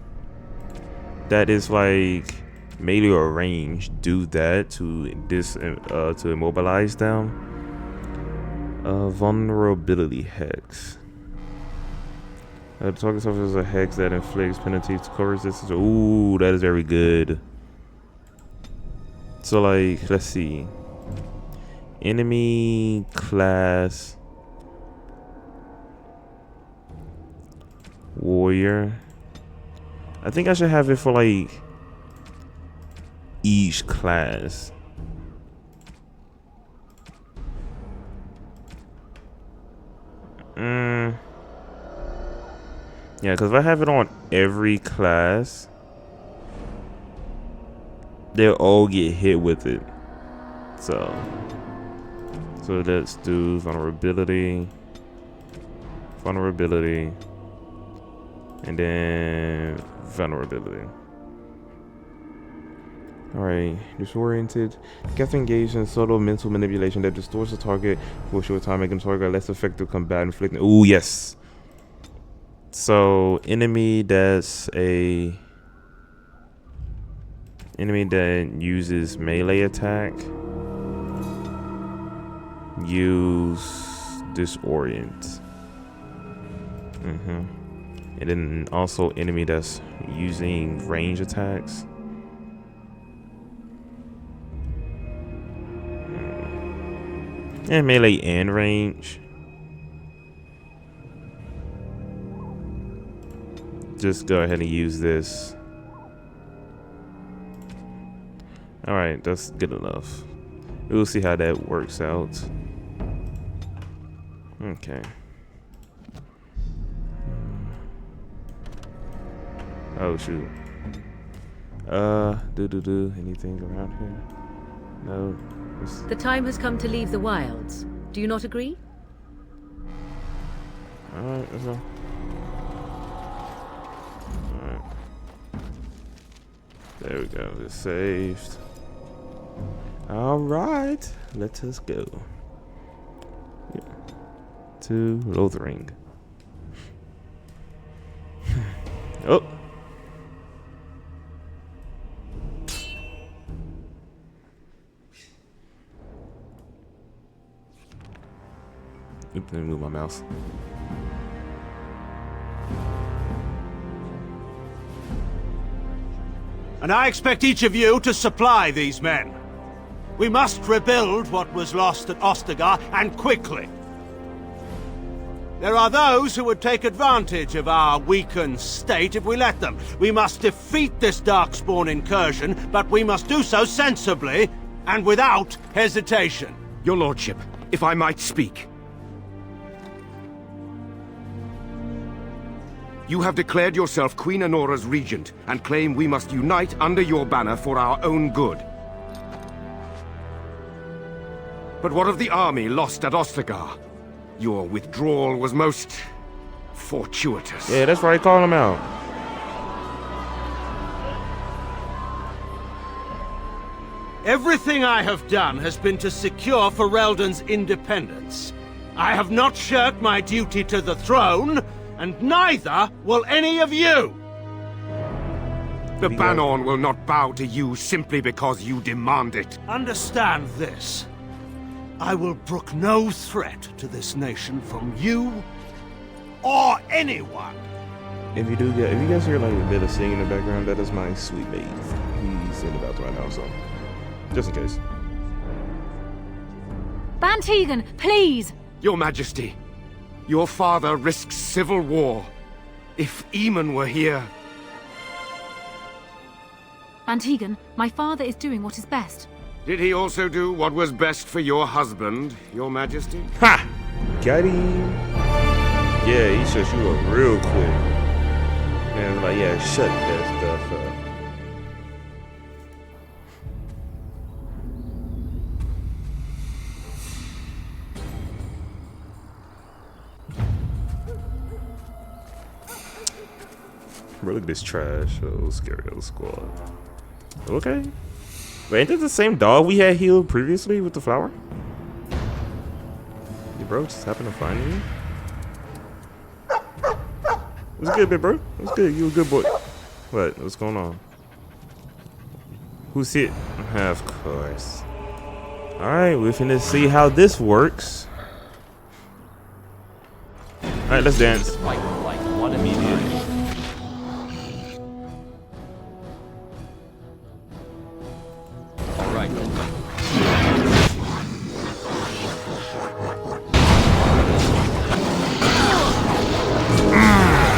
that is like melee or range. Do that to to immobilize them. Vulnerability hex. The target suffers a hex that inflicts penalties to cover resistance. Ooh, that is very good. So like, let's see. Enemy class warrior. I think I should have it for like each class. Yeah, because if I have it on every class, they'll all get hit with it. So let's do vulnerability, and then vulnerability. Alright, disoriented. Get engaged in subtle mental manipulation that distorts the target for a short time, making the target less effective combat inflicting. Ooh, yes. So enemy that's a enemy that uses melee attack, use disorient. And then also enemy that's using range attacks. And melee and range. Just go ahead and use this. Alright, that's good enough. We'll see how that works out. Okay. Oh shoot. Anything around here? No. The time has come to leave the wilds. Do you not agree? Alright, let's go. Alright. There we go. It's saved. Alright. Let us go. Yeah. To Lothering. Oh. Oops, let me move my mouse. And I expect each of you to supply these men. We must rebuild what was lost at Ostagar, and quickly. There are those who would take advantage of our weakened state if we let them. We must defeat this Darkspawn incursion, but we must do so sensibly and without hesitation. Your lordship, if I might speak. You have declared yourself Queen Anora's regent, and claim we must unite under your banner for our own good. But what of the army lost at Ostagar? Your withdrawal was most fortuitous. Yeah, that's right, call him out. Everything I have done has been to secure Ferelden's independence. I have not shirked my duty to the throne, and neither will any of you! The Bannorn will not bow to you simply because you demand it. Understand this. I will brook no threat to this nation from you or anyone. If you guys hear like a bit of singing in the background, that is my sweet mate. He's in the bathroom right now, so just in case. Ban Tegan, please! Your Majesty, your father risks civil war. If Eamon were here... Ban Tegan, my father is doing what is best. Did he also do what was best for your husband, Your Majesty? Ha! Got him. Yeah, he shut you up real quick. And like, yeah, shut that stuff up. Bro, look at this trash. Oh, scary old squad. Okay. Wait, ain't that the same dog we had healed previously with the flower? Hey, bro, just happened to find you. What's good, big bro? What's good? You a good boy. What? What's going on? Who's hit? Of course. Alright, we're finna see how this works. Alright, let's dance. Like one immediate. Alright.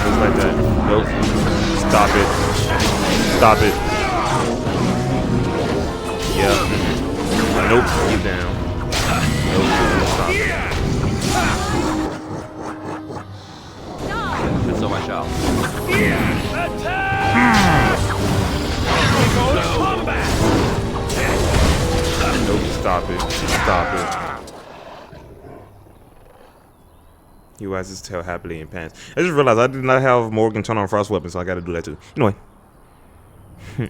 Just like that. Nope. Stop it. Stop it. Yep. Nope. Get down. Nope. Stop it. And so I shall. Nope. Stop it. Stop it. He wags his tail happily in pants. I just realized I did not have Morgan turn on frost weapon, so I gotta do that too. Anyway.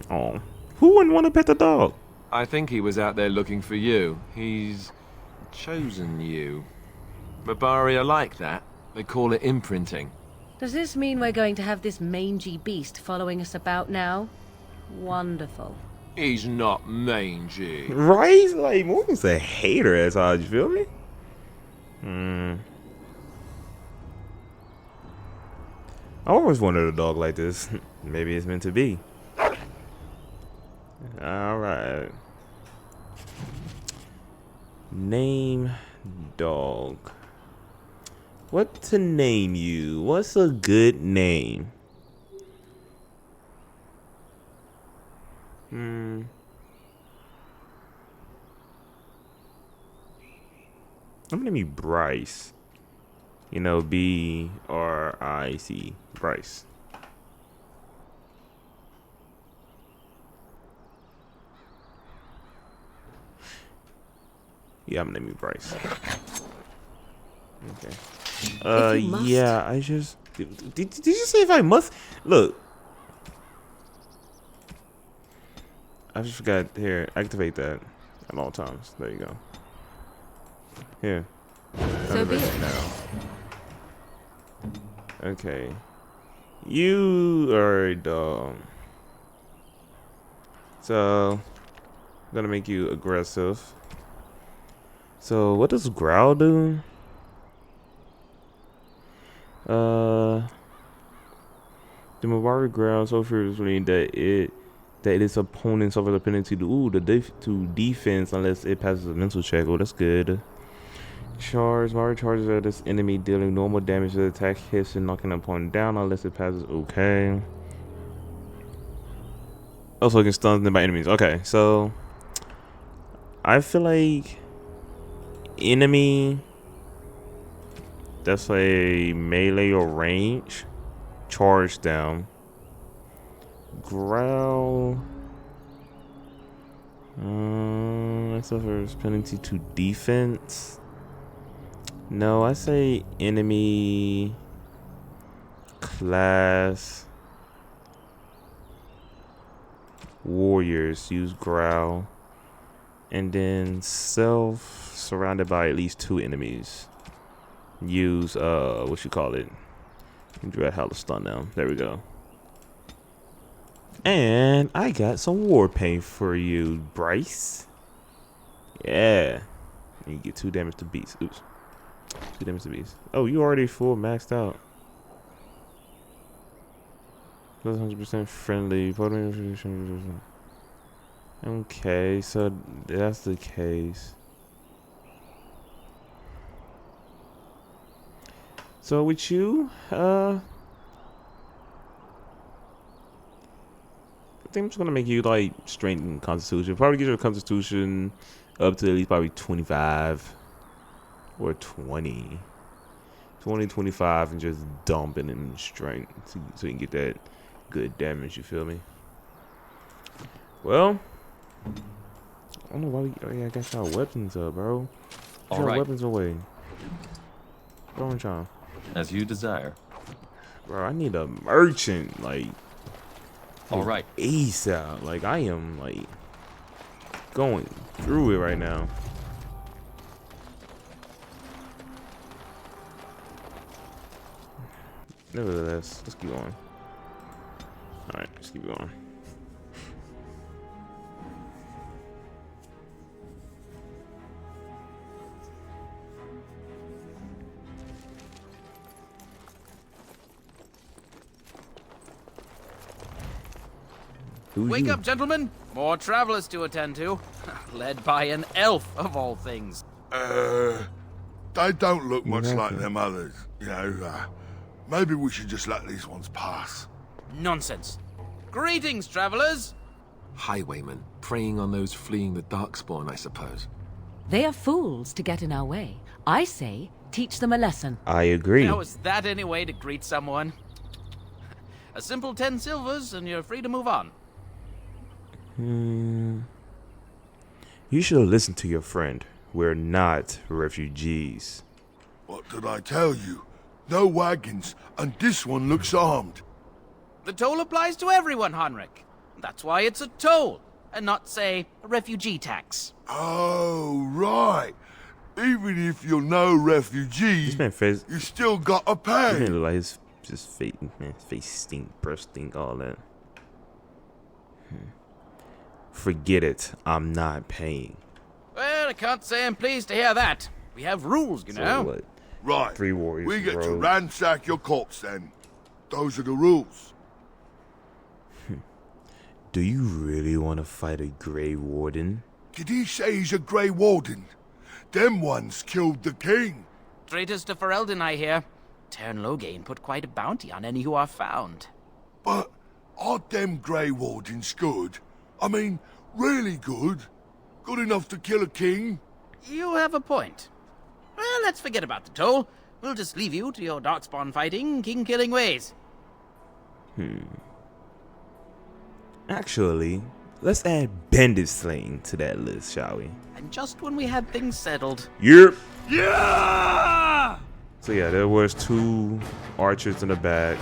Oh. Who wouldn't want to pet the dog? I think he was out there looking for you. He's chosen you. Mabari are like that. They call it imprinting. Does this mean we're going to have this mangy beast following us about now? Wonderful. He's not mangy. Right? Like, Morgan's a hater as hard, you feel me? I always wanted a dog like this. Maybe it's meant to be. Alright. Name dog. What to name you? What's a good name? I'm gonna name you Bryce. You know, B-R-I-C. Bryce. Yeah, I'm gonna name you Bryce. Okay. Yeah, I just... Did you say if I must? Look. I just forgot. Here, activate that at all times. There you go. Here. So be it. Now. Okay. You are a dog. So, I'm gonna make you aggressive. So, what does growl do? The Mabari growls so fiercely that its opponent suffers a penalty to defense unless it passes a mental check. Oh, that's good. Charge. Mabari charges at this enemy, dealing normal damage to the attack, hits, and knocking the opponent down unless it passes. Okay. Also, it can stun them by enemies. Okay, so I feel like enemy that's a melee or range, charge down. Growl. That suffers penalty to defense. No, I say enemy class warriors use growl. And then self surrounded by at least 2 enemies. Use what you call it? Dread Howler stun now. There we go. And I got some war paint for you, Bryce. Yeah. And you get 2 damage to beast. Oops. 2 damage to beast. Oh, you already full maxed out. 100% friendly. Okay, so that's the case. So with you, I think I'm just gonna make you like strength and constitution. Probably get your constitution up to at least probably 25 or 20. 20, 25, and just dump it in strength so you can get that good damage, you feel me? Well, I don't know why I got y'all weapons up, bro. Get your weapons away. Go on, John. As you desire. Bro, I need a merchant, like, all right, ASAP. Like, I am like going through it right now. Nevertheless, let's keep going. Alright, let's keep going. Wake up, gentlemen! More travelers to attend to. Led by an elf, of all things. They don't look much like them others. You know, maybe we should just let these ones pass. Nonsense. Greetings, travelers! Highwaymen, preying on those fleeing the Darkspawn, I suppose. They are fools to get in our way. I say, teach them a lesson. I agree. How is that any way to greet someone? A simple 10 silvers and you're free to move on. You should have listened to your friend. We're not refugees. What did I tell you? No wagons, and this one looks armed. The toll applies to everyone, Henrik. That's why it's a toll, and not, say, a refugee tax. Oh, right. Even if you're no refugee, This man face, you still gotta this pay. man look like his face, man, his face stink, breath stink, all that. Forget it. I'm not paying. Well, I can't say I'm pleased to hear that. We have rules, you So know. what? Right. 3 warriors. We get to road. ransack your corpse then. Those are the rules. Do you really want to fight a Grey Warden? Did he say he's a Grey Warden? Them ones killed the king. Traitors to Ferelden, I hear. Tern Loghain put quite a bounty on any who are found. But aren't them Grey Wardens good? I mean, really good? Good enough to kill a king? You have a point. Well, let's forget about the toll. We'll just leave you to your Darkspawn fighting, king-killing ways. Actually, let's add bandit slaying to that list, shall we? And just when we had things settled... Yep. Yeah! So yeah, there was 2 archers in the back.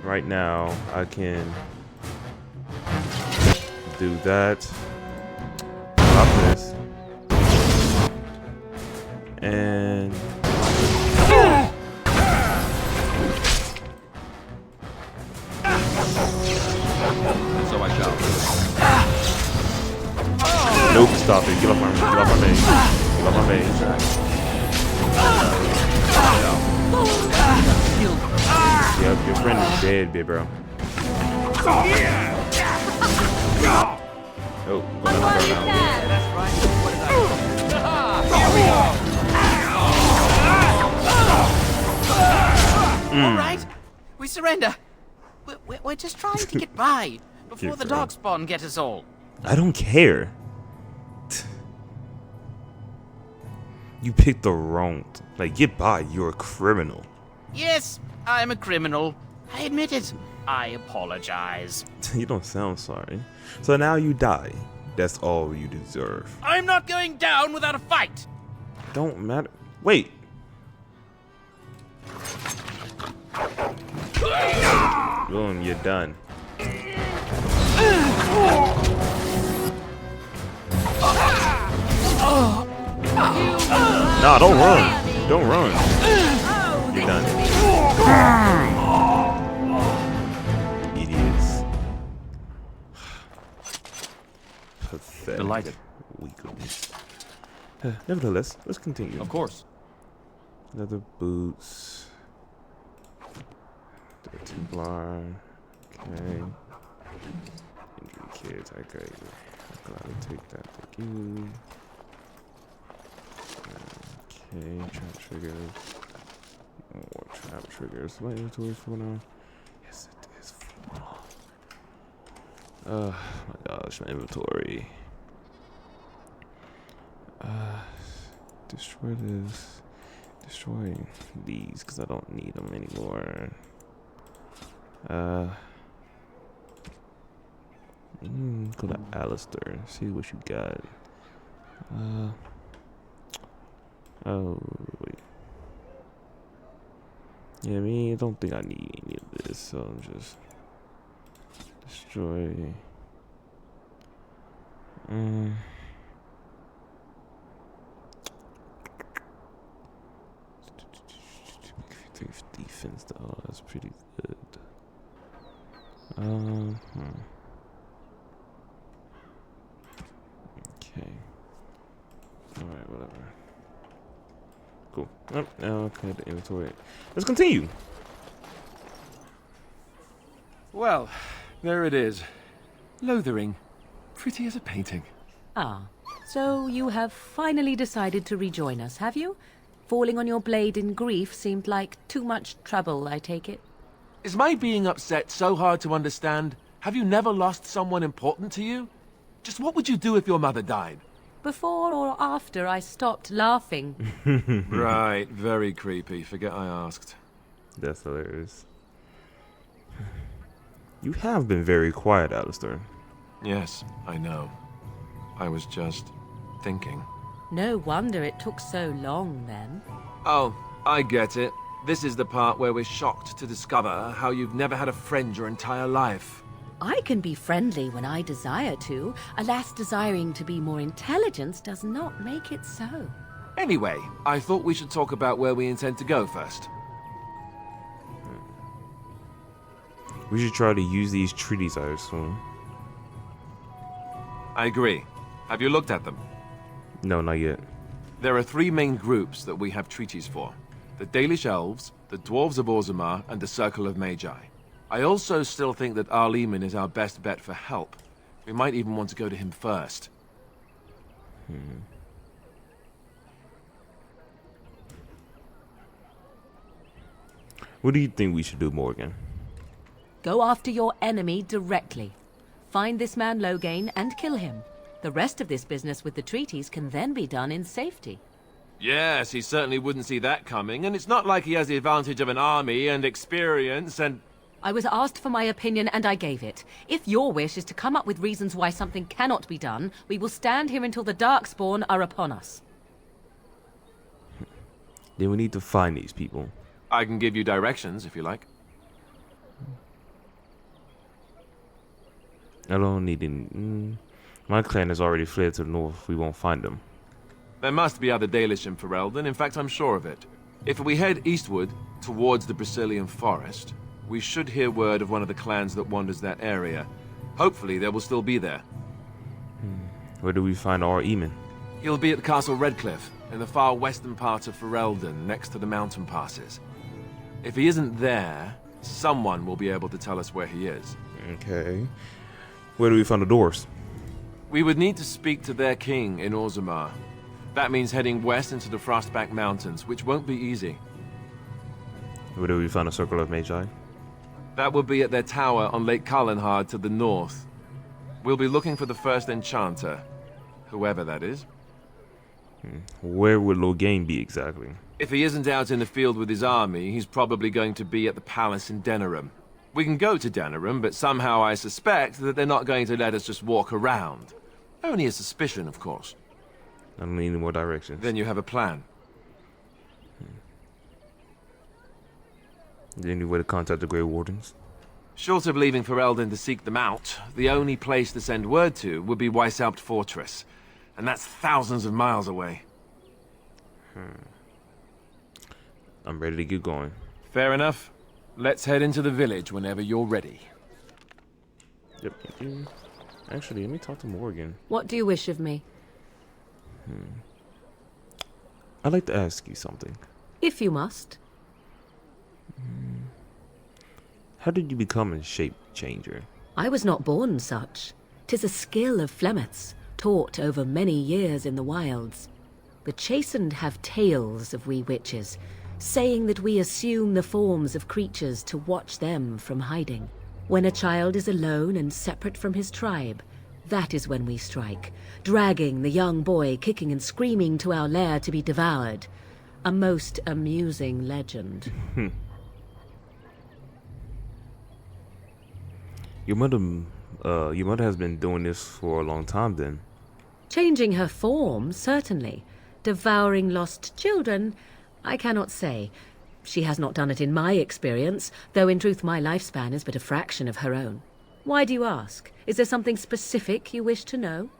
Right now, I can do that. Drop this. And So I shall. nope, stop it. Get off my base. Get off my base. Yep, your friend is dead, big bro. Oh, go down. All right, we surrender. We're just trying to get by before the Darkspawn get us all. I don't care. You picked the wrong. Like, get by. You're a criminal. Yes, I'm a criminal. I admit it. I apologize. You don't sound sorry. So now you die. That's all you deserve. I'm not going down without a fight. Don't matter. Wait. Boom, you're done. Nah, don't run. Don't run. You're done. Idiots. Pathetic. Delighted. Weaklings. Nevertheless, let's continue. Of course. Leather boots. The Templar. Okay. Injury kits. Okay. I'm gonna take that. Thank you. Okay. Trap triggers. More trap triggers. My inventory is full now. Yes, it is full. Oh my gosh, my inventory. Destroy this. Destroy these because I don't need them anymore. Go to Alistair. See what you got. Oh wait. Yeah, I mean, I don't think I need any of this, so I'm just destroy. 3 defense though, oh, that's pretty good. Okay. Alright, whatever. Cool. Okay, the inventory. Let's continue. Well, there it is. Lothering. Pretty as a painting. Ah, so you have finally decided to rejoin us, have you? Falling on your blade in grief seemed like too much trouble, I take it. Is my being upset so hard to understand? Have you never lost someone important to you? Just what would you do if your mother died? Before or after I stopped laughing. Right, very creepy. Forget I asked. That's hilarious. You have been very quiet, Alistair. Yes, I know. I was just thinking. No wonder it took so long, then. Oh, I get it. This is the part where we're shocked to discover how you've never had a friend your entire life. I can be friendly when I desire to. Alas, desiring to be more intelligent does not make it so. Anyway, I thought we should talk about where we intend to go first. We should try to use these treaties, I assume. I agree. Have you looked at them? No, not yet. There are 3 main groups that we have treaties for. The Dalish Elves, the Dwarves of Orzammar, and the Circle of Magi. I also still think that Arleman is our best bet for help. We might even want to go to him first. What do you think we should do, Morgan? Go after your enemy directly. Find this man Loghain and kill him. The rest of this business with the treaties can then be done in safety. Yes, he certainly wouldn't see that coming, and it's not like he has the advantage of an army and experience and... I was asked for my opinion and I gave it. If your wish is to come up with reasons why something cannot be done, we will stand here until the Darkspawn are upon us. Then we need to find these people. I can give you directions, if you like. I don't need any... My clan has already fled to the north. We won't find them. There must be other Dalish in Ferelden. In fact, I'm sure of it. If we head eastward, towards the Brecilian Forest, we should hear word of one of the clans that wanders that area. Hopefully, they will still be there. Where do we find our Eamon? He'll be at Castle Redcliffe, in the far western part of Ferelden, next to the mountain passes. If he isn't there, someone will be able to tell us where he is. Okay. Where do we find the doors? We would need to speak to their king in Orzammar. That means heading west into the Frostback Mountains, which won't be easy. Where do we find the Circle of Magi? That will be at their tower on Lake Kalenhard to the north. We'll be looking for the first enchanter, whoever that is. Where would Loghain be exactly? If he isn't out in the field with his army, he's probably going to be at the palace in Denerim. We can go to Denerim, but somehow I suspect that they're not going to let us just walk around. Only a suspicion, of course. I don't need any more directions. Then you have a plan. Is there any way to contact the Grey Wardens? Short of leaving Ferelden to seek them out, the only place to send word to would be Weishaupt Fortress. And that's thousands of miles away. I'm ready to get going. Fair enough. Let's head into the village whenever you're ready. Yep. Actually, let me talk to Morgan. What do you wish of me? I'd like to ask you something. If you must. How did you become a shape changer? I was not born such. 'Tis a skill of Flemeth's, taught over many years in the wilds. The chastened have tales of we witches, saying that we assume the forms of creatures to watch them from hiding. When a child is alone and separate from his tribe, that is when we strike, dragging the young boy kicking and screaming to our lair to be devoured. A most amusing legend. Your mother has been doing this for a long time then. Changing her form, certainly. Devouring lost children, I cannot say. She has not done it in my experience, though in truth my lifespan is but a fraction of her own. Why do you ask? Is there something specific you wish to know?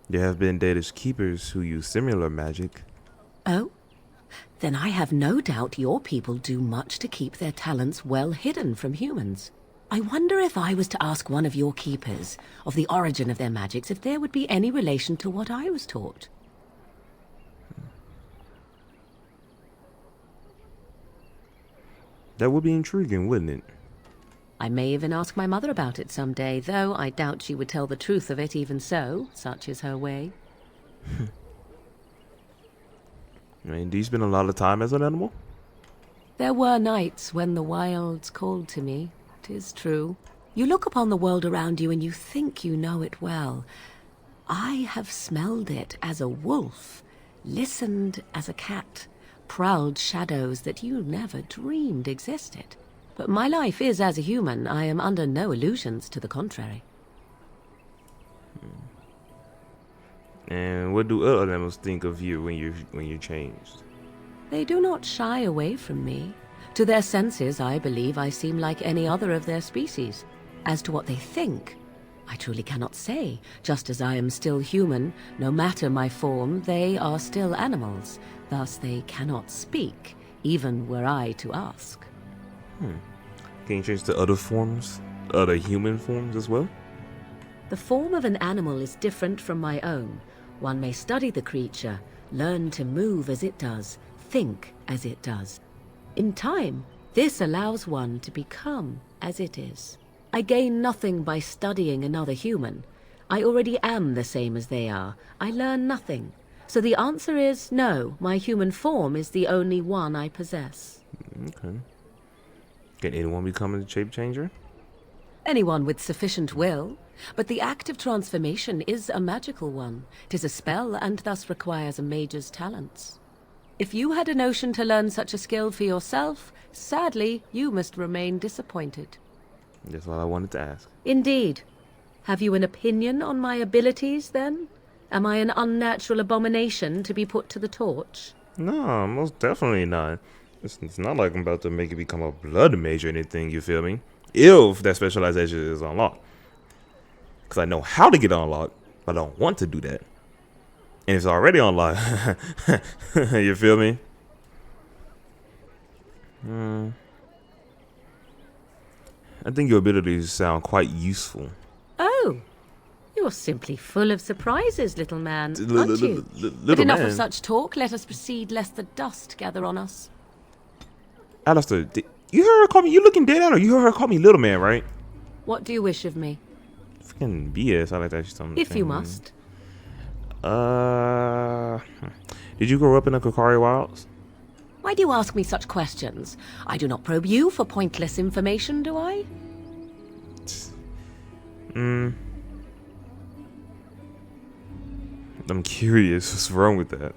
There have been Data's keepers who use similar magic. Oh? Then I have no doubt your people do much to keep their talents well hidden from humans. I wonder if I was to ask one of your keepers of the origin of their magics, if there would be any relation to what I was taught. That would be intriguing, wouldn't it? I may even ask my mother about it some day, though I doubt she would tell the truth of it even so. Such is her way. I mean, do you spend a lot of time as an animal? There were nights when the wilds called to me, 'tis true. You look upon the world around you and you think you know it well. I have smelled it as a wolf, listened as a cat, prowled shadows that you never dreamed existed. But my life is as a human. I am under no illusions to the contrary. And what do other animals think of you when you're changed? They do not shy away from me. To their senses, I believe I seem like any other of their species. As to what they think, I truly cannot say. Just as I am still human, no matter my form, they are still animals. Thus they cannot speak, even were I to ask. Can you change to other forms? Other human forms as well? The form of an animal is different from my own. One may study the creature, learn to move as it does, think as it does. In time, this allows one to become as it is. I gain nothing by studying another human. I already am the same as they are. I learn nothing. So the answer is no, my human form is the only one I possess. Okay. Can anyone become a shape changer? Anyone with sufficient will. But the act of transformation is a magical one. 'Tis a spell and thus requires a mage's talents. If you had a notion to learn such a skill for yourself, sadly, you must remain disappointed. That's all I wanted to ask. Indeed. Have you an opinion on my abilities, then? Am I an unnatural abomination to be put to the torch? No, most definitely not. It's not like I'm about to make you become a blood mage or anything, you feel me? If that specialization is unlocked. Because I know how to get unlocked, but I don't want to do that. And it's already unlocked. You feel me? I think your abilities sound quite useful. Oh, you're simply full of surprises, little man, aren't you? But Little enough man? of such talk. Let us proceed, lest the dust gather on us. Alistair, you heard her call me, you looking dead at her? You heard her call me little man, right? What do you wish of me? Freaking BS, I like that something. If you must. Did you grow up in the Kokari Wilds? Why do you ask me such questions? I do not probe you for pointless information, do I? I'm curious. What's wrong with that?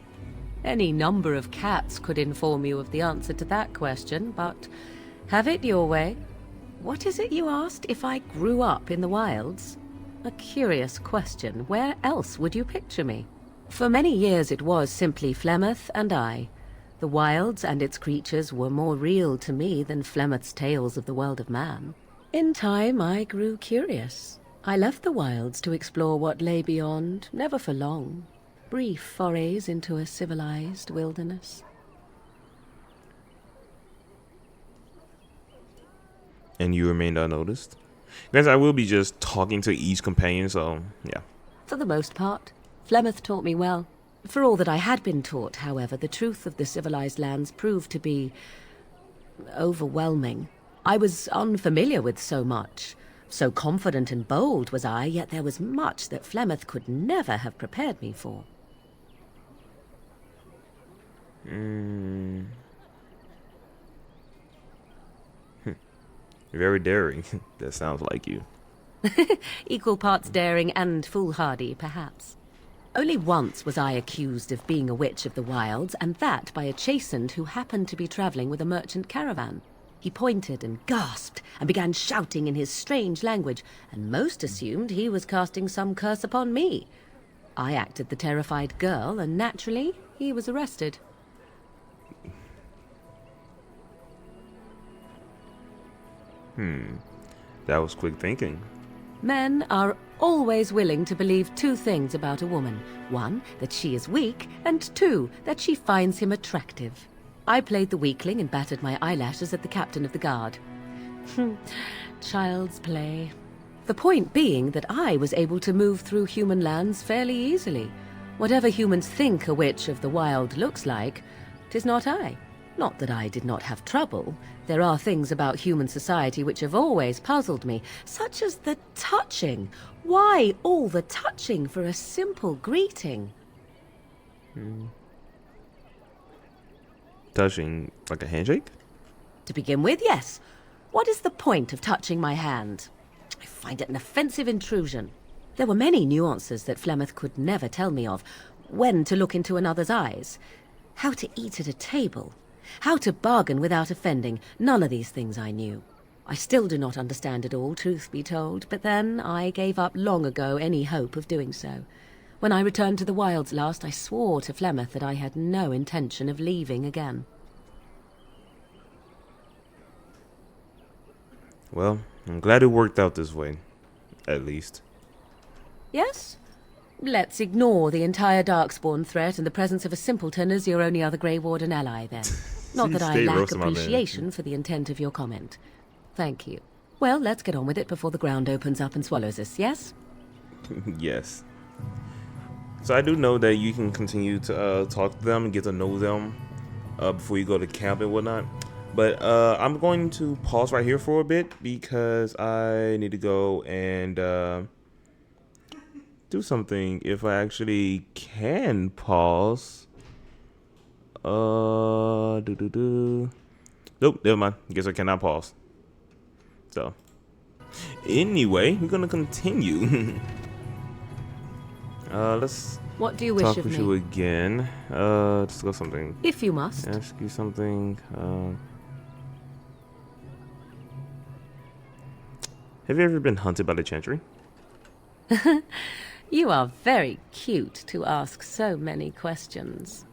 Any number of cats could inform you of the answer to that question, but have it your way. What is it you asked? If I grew up in the wilds? A curious question. Where else would you picture me? For many years it was simply Flemeth and I. The wilds and its creatures were more real to me than Flemeth's tales of the world of man. In time, I grew curious. I left the wilds to explore what lay beyond, never for long. Brief forays into a civilized wilderness. And you remained unnoticed? Guys, I will be just talking to each companion, so yeah. For the most part, Flemeth taught me well. For all that I had been taught, however, the truth of the civilized lands proved to be overwhelming. I was unfamiliar with so much. So confident and bold was I, yet there was much that Flemeth could never have prepared me for. Very daring. That sounds like you. Equal parts daring and foolhardy, perhaps. Only once was I accused of being a witch of the wilds, and that by a chastened who happened to be traveling with a merchant caravan. He pointed and gasped and began shouting in his strange language, and most assumed he was casting some curse upon me. I acted the terrified girl, and naturally, he was arrested. That was quick thinking. Men are always willing to believe two things about a woman. One, that she is weak, and two, that she finds him attractive. I played the weakling and battered my eyelashes at the captain of the guard. Child's play. The point being that I was able to move through human lands fairly easily. Whatever humans think a witch of the wild looks like, 'tis not I. Not that I did not have trouble. There are things about human society which have always puzzled me, such as the touching. Why all the touching for a simple greeting? Touching like a handshake? To begin with, yes. What is the point of touching my hand? I find it an offensive intrusion. There were many nuances that Flemeth could never tell me of. When to look into another's eyes. How to eat at a table. How to bargain without offending. None of these things I knew. I still do not understand it all, truth be told, but then I gave up long ago any hope of doing so. When I returned to the wilds last, I swore to Flemeth that I had no intention of leaving again. Well, I'm glad it worked out this way. At least. Yes? Let's ignore the entire Darkspawn threat and the presence of a simpleton as your only other Grey Warden ally, then. Not that I lack appreciation for the intent of your comment. Thank you. Well, let's get on with it before the ground opens up and swallows us, yes? Yes. So I do know that you can continue to talk to them and get to know them before you go to camp and whatnot. But I'm going to pause right here for a bit because I need to go and do something if I actually can pause. Nope, never mind. Guess I cannot pause. So, anyway, we're gonna continue. Let's. What do you wish talk of with me? you again. Discuss something. If you must. Ask you something. Have you ever been hunted by the Chantry? You are very cute to ask so many questions.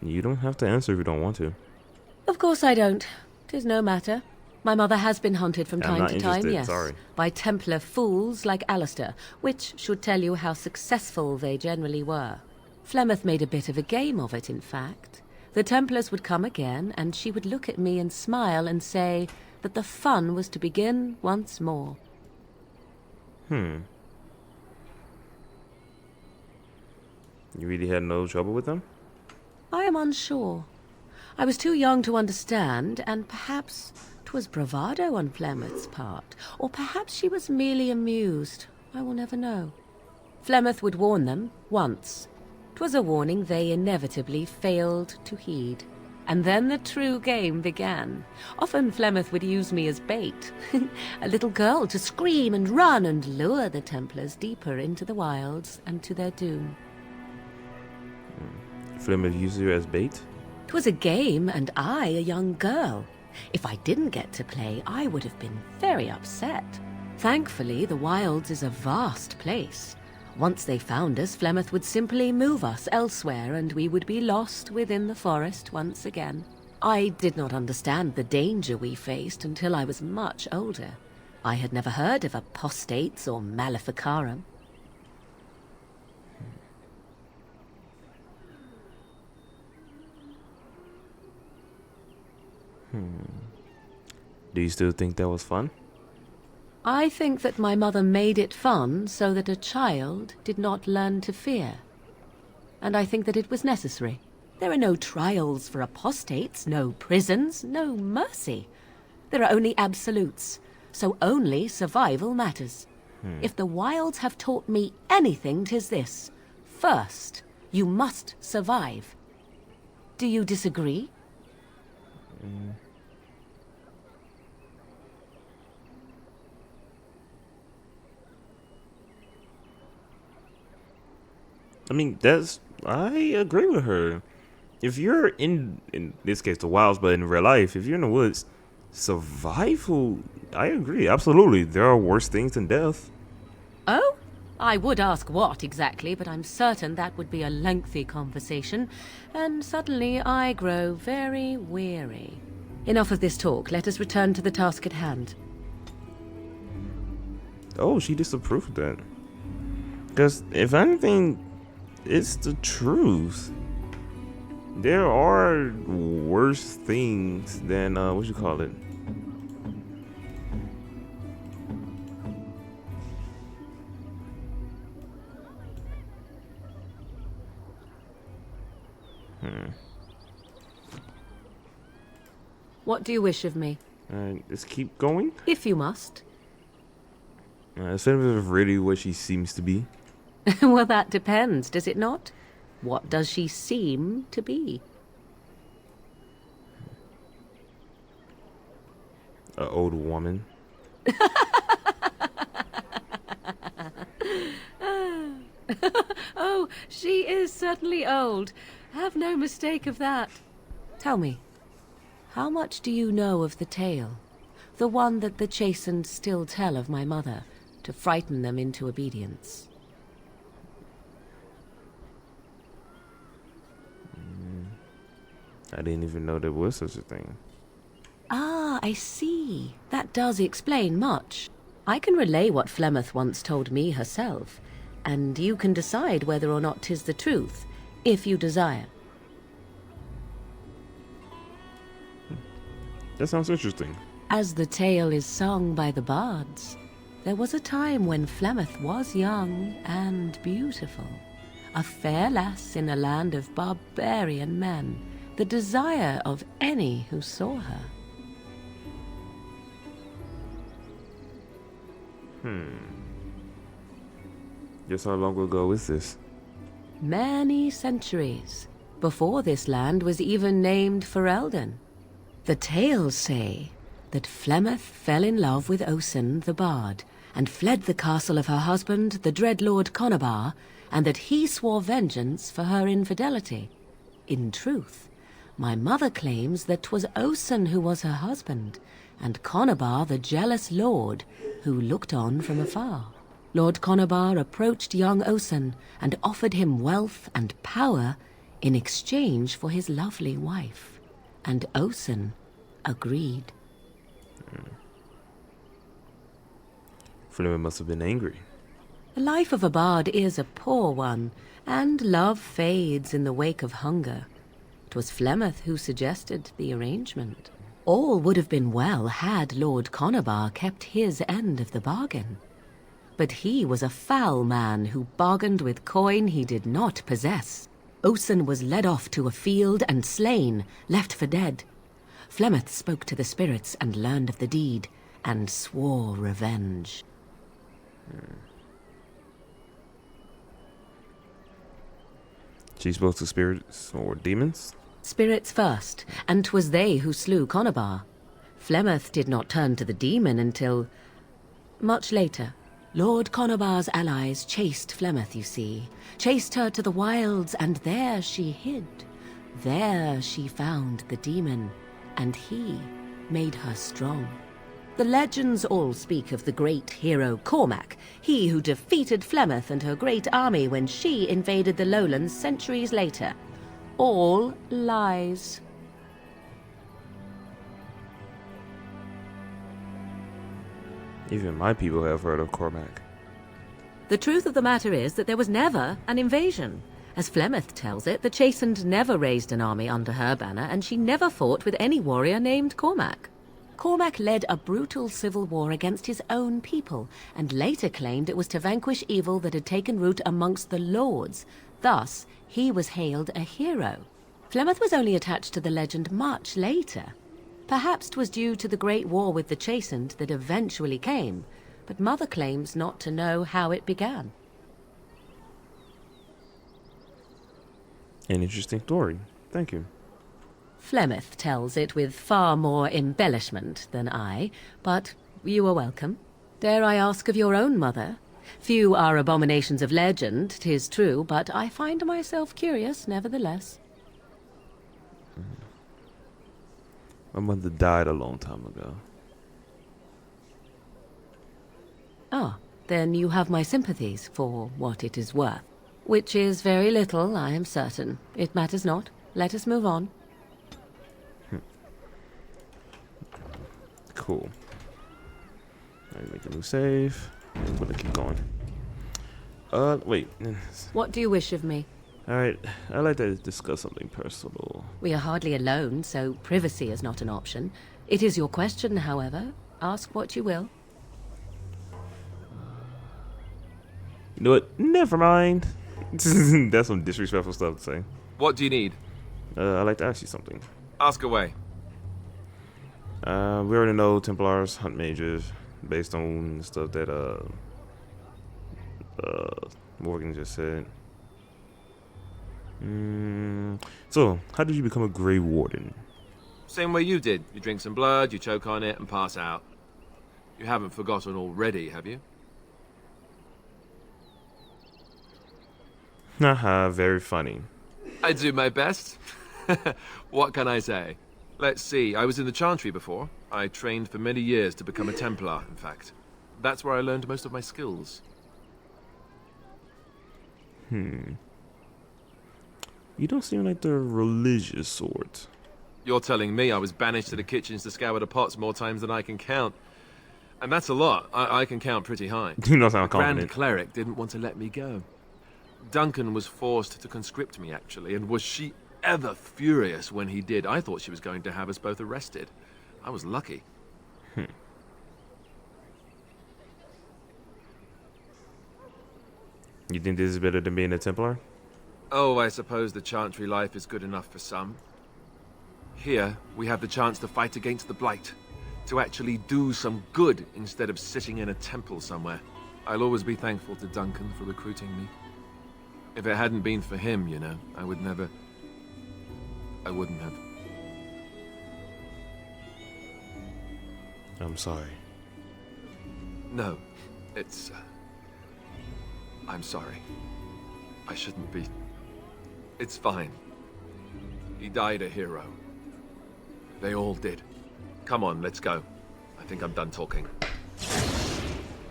You don't have to answer if you don't want to. Of course I don't. 'Tis no matter. My mother has been hunted from I'm time not to time, interested, yes. sorry. By Templar fools like Alistair, which should tell you how successful they generally were. Flemeth made a bit of a game of it, in fact. The Templars would come again, and she would look at me and smile and say that the fun was to begin once more. You really had no trouble with them? I am unsure. I was too young to understand, and perhaps 'twas bravado on Flemeth's part, or perhaps she was merely amused. I will never know. Flemeth would warn them, once. 'Twas a warning they inevitably failed to heed. And then the true game began. Often Flemeth would use me as bait. A little girl to scream and run and lure the Templars deeper into the wilds and to their doom. Flemeth used you as bait? 'Twas a game, and I a young girl. If I didn't get to play, I would have been very upset. Thankfully, the wilds is a vast place. Once they found us, Flemeth would simply move us elsewhere, and we would be lost within the forest once again. I did not understand the danger we faced until I was much older. I had never heard of apostates or maleficarum. Do you still think that was fun? I think that my mother made it fun so that a child did not learn to fear. And I think that it was necessary. There are no trials for apostates, no prisons, no mercy. There are only absolutes, so only survival matters. If the wilds have taught me anything, 'tis this. First, you must survive. Do you disagree? I mean, I agree with her. If you're in this case, the wilds, but in real life, if you're in the woods, survival, I agree, absolutely. There are worse things than death. Oh? I would ask what exactly, but I'm certain that would be a lengthy conversation, and suddenly I grow very weary. Enough of this talk. Let us return to the task at hand. Oh, she disapproved of that. Because, if anything, it's the truth. There are worse things than, what you call it? What do you wish of me? Just keep going? If you must. Instead of really what she seems to be. Well, that depends, does it not? What does she seem to be? An old woman. Oh, she is certainly old. Have no mistake of that. Tell me, how much do you know of the tale? The one that the chastened still tell of my mother, to frighten them into obedience. I didn't even know there was such a thing. Ah, I see. That does explain much. I can relay what Flemeth once told me herself, and you can decide whether or not 'tis the truth, if you desire. That sounds interesting. As the tale is sung by the bards, there was a time when Flemeth was young and beautiful, a fair lass in a land of barbarian men, the desire of any who saw her. Just how long ago is this? Many centuries, before this land was even named Ferelden. The tales say that Flemeth fell in love with Osen the Bard, and fled the castle of her husband, the dread Lord Conobar, and that he swore vengeance for her infidelity. In truth, my mother claims that 'twas Osen who was her husband, and Conobar the jealous lord who looked on from afar. Lord Conobar approached young Osen and offered him wealth and power in exchange for his lovely wife, and Osen agreed. Flemeth must have been angry. The life of a bard is a poor one, and love fades in the wake of hunger. 'Twas Flemeth who suggested the arrangement. All would have been well had Lord Conobar kept his end of the bargain. But he was a foul man who bargained with coin he did not possess. Osen was led off to a field and slain, left for dead. Flemeth spoke to the spirits and learned of the deed, and swore revenge. She spoke to spirits or demons? Spirits first, and 'twas they who slew Conobar. Flemeth did not turn to the demon until much later. Lord Conobar's allies chased Flemeth, you see. Chased her to the wilds, and there she hid. There she found the demon, and he made her strong. The legends all speak of the great hero Cormac, he who defeated Flemeth and her great army when she invaded the lowlands centuries later. All lies. Even my people have heard of Cormac. The truth of the matter is that there was never an invasion. As Flemeth tells it, the Chastened never raised an army under her banner, and she never fought with any warrior named Cormac. Cormac led a brutal civil war against his own people, and later claimed it was to vanquish evil that had taken root amongst the lords. Thus, he was hailed a hero. Flemeth was only attached to the legend much later. Perhaps 'twas due to the great war with the Chastened that eventually came, but Mother claims not to know how it began. An interesting story. Thank you. Flemeth tells it with far more embellishment than I, but you are welcome. Dare I ask of your own mother? Few are abominations of legend, 'tis true, but I find myself curious nevertheless. My mother died a long time ago. Ah, then you have my sympathies for what it is worth. Which is very little, I am certain. It matters not. Let us move on. Cool. Alright, make a new save. I'm gonna keep going. Wait. What do you wish of me? Alright, I'd like to discuss something personal. We are hardly alone, so privacy is not an option. It is your question, however. Ask what you will. You know what? Never mind. That's some disrespectful stuff to say. What do you need? I'd like to ask you something. Ask away. We already know Templars hunt mages based on stuff that Morgan just said. So, how did you become a Grey Warden? Same way you did. You drink some blood, you choke on it, and pass out. You haven't forgotten already, have you? Haha, very funny. I do my best. What can I say? Let's see, I was in the Chantry before. I trained for many years to become a Templar, in fact. That's where I learned most of my skills. You don't seem like the religious sort. You're telling me I was banished to the kitchens to scour the pots more times than I can count. And that's a lot. I can count pretty high. You don't sound the Grand confident. Cleric didn't want to let me go. Duncan was forced to conscript me, actually, and was she ever furious when he did. I thought she was going to have us both arrested. I was lucky. You think this is better than being a Templar? Oh, I suppose the Chantry life is good enough for some. Here, we have the chance to fight against the Blight. To actually do some good instead of sitting in a temple somewhere. I'll always be thankful to Duncan for recruiting me. If it hadn't been for him, you know, I wouldn't have. I'm sorry. No, it's... I'm sorry. I shouldn't be. It's fine. He died a hero. They all did. Come on, let's go. I think I'm done talking.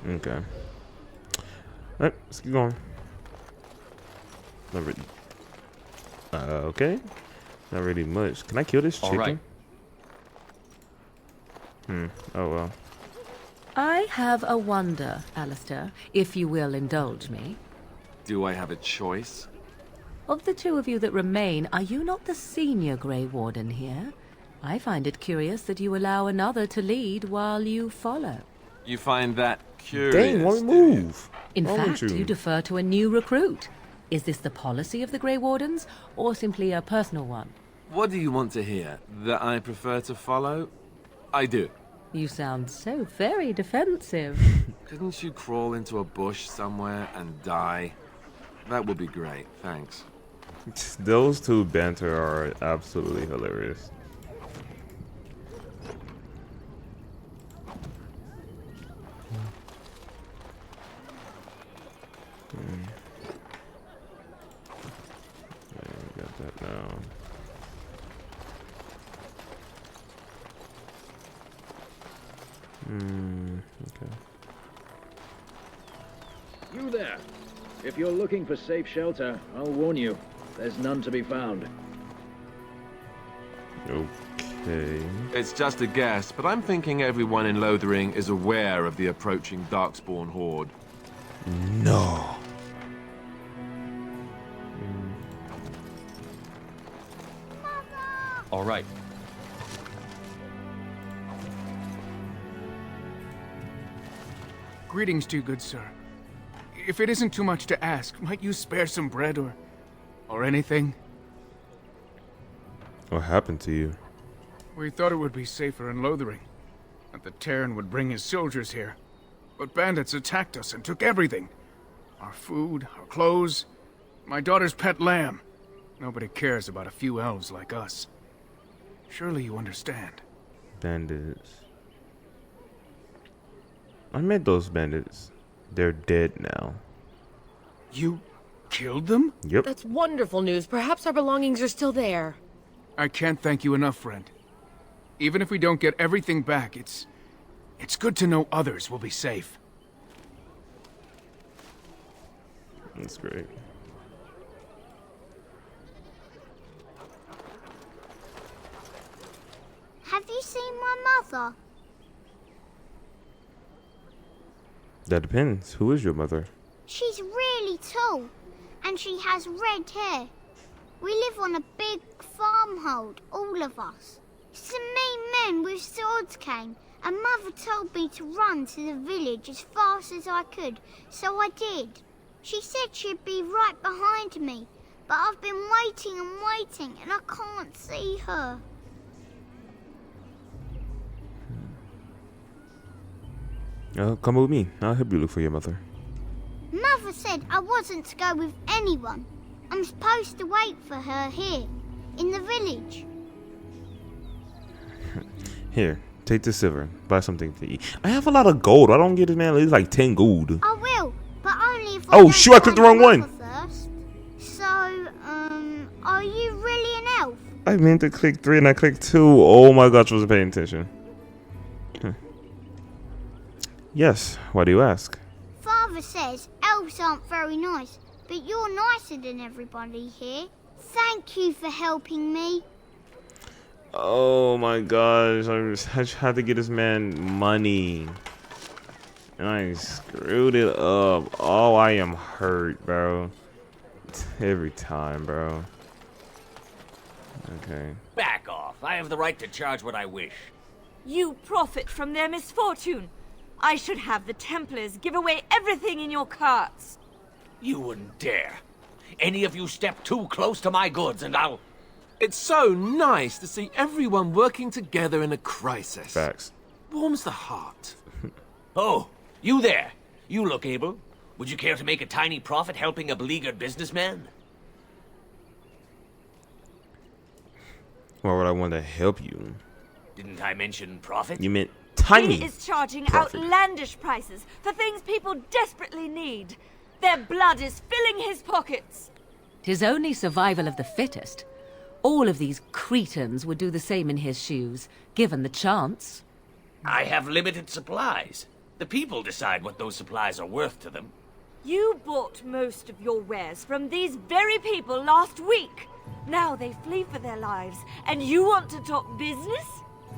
Okay. Alright, let's keep going. Not really. Okay. Not really much. Can I kill this chicken? All right. Oh well. I have a wonder, Alistair, if you will indulge me. Do I have a choice? Of the two of you that remain, are you not the senior Grey Warden here? I find it curious that you allow another to lead while you follow. You find that curious? Dang, why move? In Why fact, won't you defer to a new recruit. Is this the policy of the Grey Wardens, or simply a personal one? What do you want to hear? That I prefer to follow? I do. You sound so very defensive. Couldn't you crawl into a bush somewhere and die? That would be great, thanks. Those two banter are absolutely hilarious. Got that now. Okay. You there. If you're looking for safe shelter, I'll warn you, there's none to be found. Okay. It's just a guess, but I'm thinking everyone in Lothering is aware of the approaching Darkspawn horde. No. All right. Greetings to you, good sir. If it isn't too much to ask, might you spare some bread or anything? What happened to you? We thought it would be safer in Lothering, that the Terran would bring his soldiers here. But bandits attacked us and took everything. Our food, our clothes, my daughter's pet lamb. Nobody cares about a few elves like us. Surely you understand. Bandits. I met those bandits. They're dead now. You killed them? Yep. That's wonderful news. Perhaps our belongings are still there. I can't thank you enough, friend. Even if we don't get everything back, it's good to know others will be safe. That's great. Have you seen my mother? That depends. Who is your mother? She's really tall, and she has red hair. We live on a big farmhold, all of us. Some mean men with swords came, and Mother told me to run to the village as fast as I could, so I did. She said she'd be right behind me, but I've been waiting and waiting, and I can't see her. Come with me. I'll help you look for your mother. Mother said I wasn't to go with anyone. I'm supposed to wait for her here, in the village. Here, take the silver. Buy something to eat. I have a lot of gold. I don't get it, man. It's like 10 gold. I will, but only if Oh, shoot, I clicked the wrong one. First. So, are you really an elf? I meant to click 3 and I clicked 2. Oh my gosh, I wasn't paying attention. Yes, why do you ask? Father says elves aren't very nice, but you're nicer than everybody here. Thank you for helping me. Oh my gosh, I just had to get this man money. And I screwed it up. Oh, I am hurt, bro. Every time, bro. Okay. Back off. I have the right to charge what I wish. You profit from their misfortune. I should have the Templars give away everything in your carts. You wouldn't dare. Any of you step too close to my goods and I'll... It's so nice to see everyone working together in a crisis. Facts. Warms the heart. Oh, you there. You look able. Would you care to make a tiny profit helping a beleaguered businessman? Why would I want to help you? Didn't I mention profit? You meant tiny. He is charging profit. outlandish prices for things people desperately need. Their blood is filling his pockets. 'Tis only survival of the fittest. All of these cretins would do the same in his shoes, given the chance. I have limited supplies. The people decide what those supplies are worth to them. You bought most of your wares from these very people last week. Now they flee for their lives, and you want to talk business?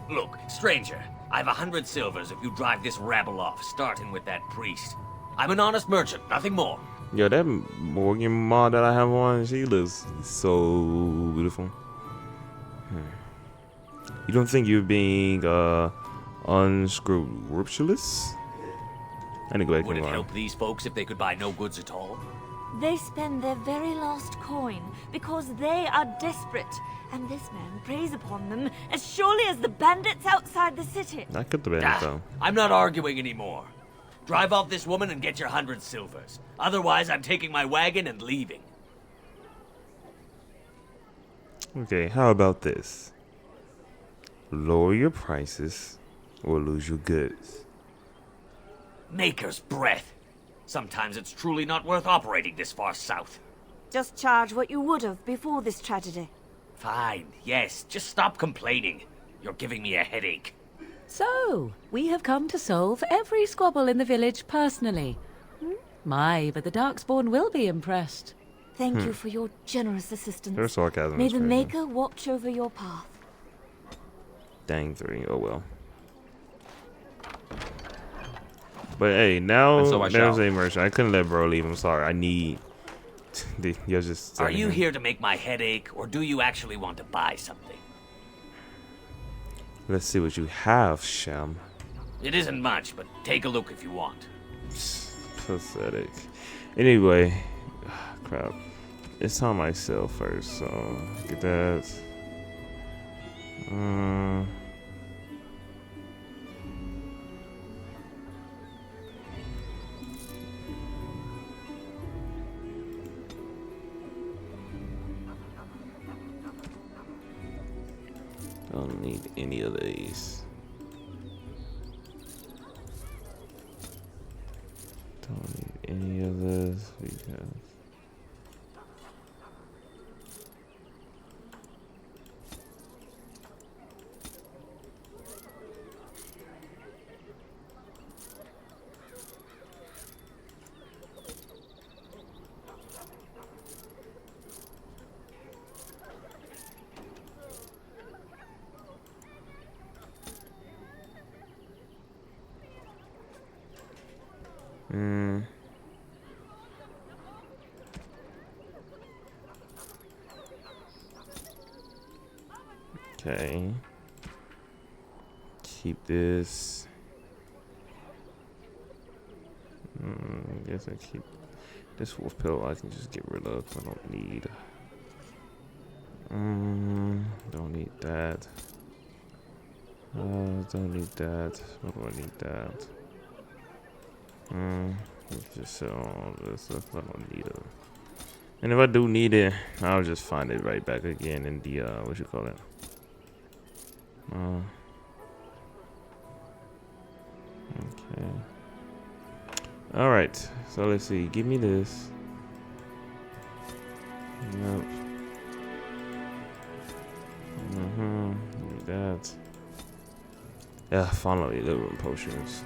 Look, stranger, I've 100 silvers if you drive this rabble off, starting with that priest. I'm an honest merchant, nothing more. Yo, that Morgan mod that I have on, she looks so beautiful. You don't think you're being unscrupulous? I need to go back Would to it the help these folks if they could buy no goods at all? They spend their very last coin because they are desperate, and this man preys upon them as surely as the bandits outside the city. I cut the bandits though. I'm not arguing anymore. Drive off this woman and get your 100 silvers. Otherwise, I'm taking my wagon and leaving. Okay, how about this? Lower your prices or lose your goods. Maker's breath. Sometimes it's truly not worth operating this far south. Just charge what you would have before this tragedy. Fine, yes, just stop complaining. You're giving me a headache. So, we have come to solve every squabble in the village personally. My, but the Darkspawn will be impressed. Thank you for your generous assistance. There's sarcasm. May is the crazy. Maker watch over your path. Dang 3. Oh well. But hey, now And so I there's shall. a merchant. I couldn't let bro leave. I'm sorry. I need. You're just. Are you here to make my head ache, or do you actually want to buy something? Let's see what you have, Shem. It isn't much, but take a look if you want. Pathetic. Anyway, crap. It's on myself first, so get that. Don't need any of these. Don't need any of this because okay. Keep this. I guess I keep this wolf pill. I can just get rid of. I don't need. Don't need that. Don't need that. What do I need that? Just sell all this stuff. I don't need it. And if I do need it, I'll just find it right back again in the what you call it? Okay. All right. So let's see. Give me this. Nope. Need that. Yeah, finally, living potions.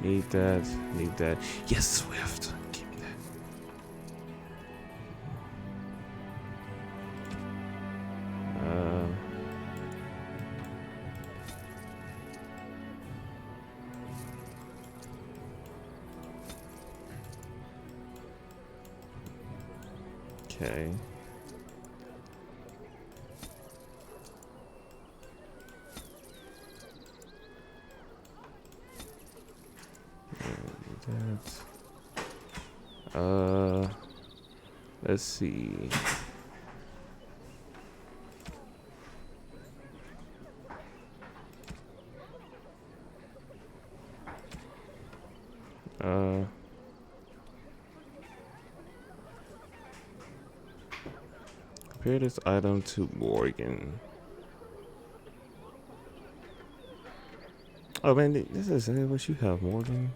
Need that. Need that. Yes, Swift. Give me that. Okay. Let's see. Compare this item to Morgan. Oh man, this is what you have, Morgan.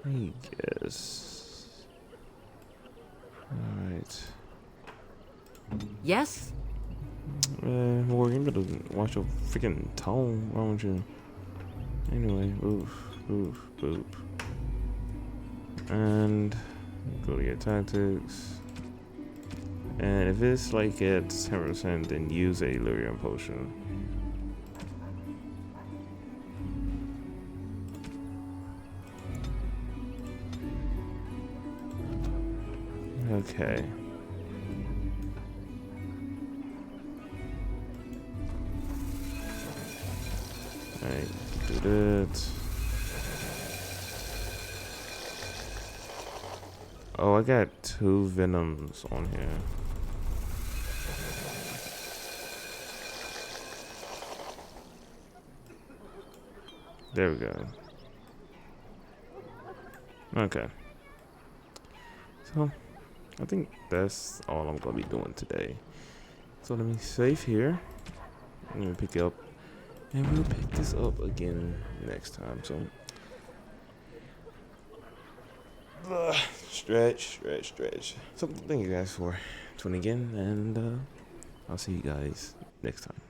I guess. Alright. Yes? Morgan, you better watch your freaking tone, why don't you? Anyway, oof, boop. And go to your tactics. And if it's like at 10%, then use a Lyrium potion. Okay. Alright, do that. Oh, I got 2 venoms on here. There we go. Okay. So, I think that's all I'm gonna be doing today. So let me save here. I'm gonna pick up, and we'll pick this up again next time. So, stretch. So thank you guys for tuning in, and I'll see you guys next time.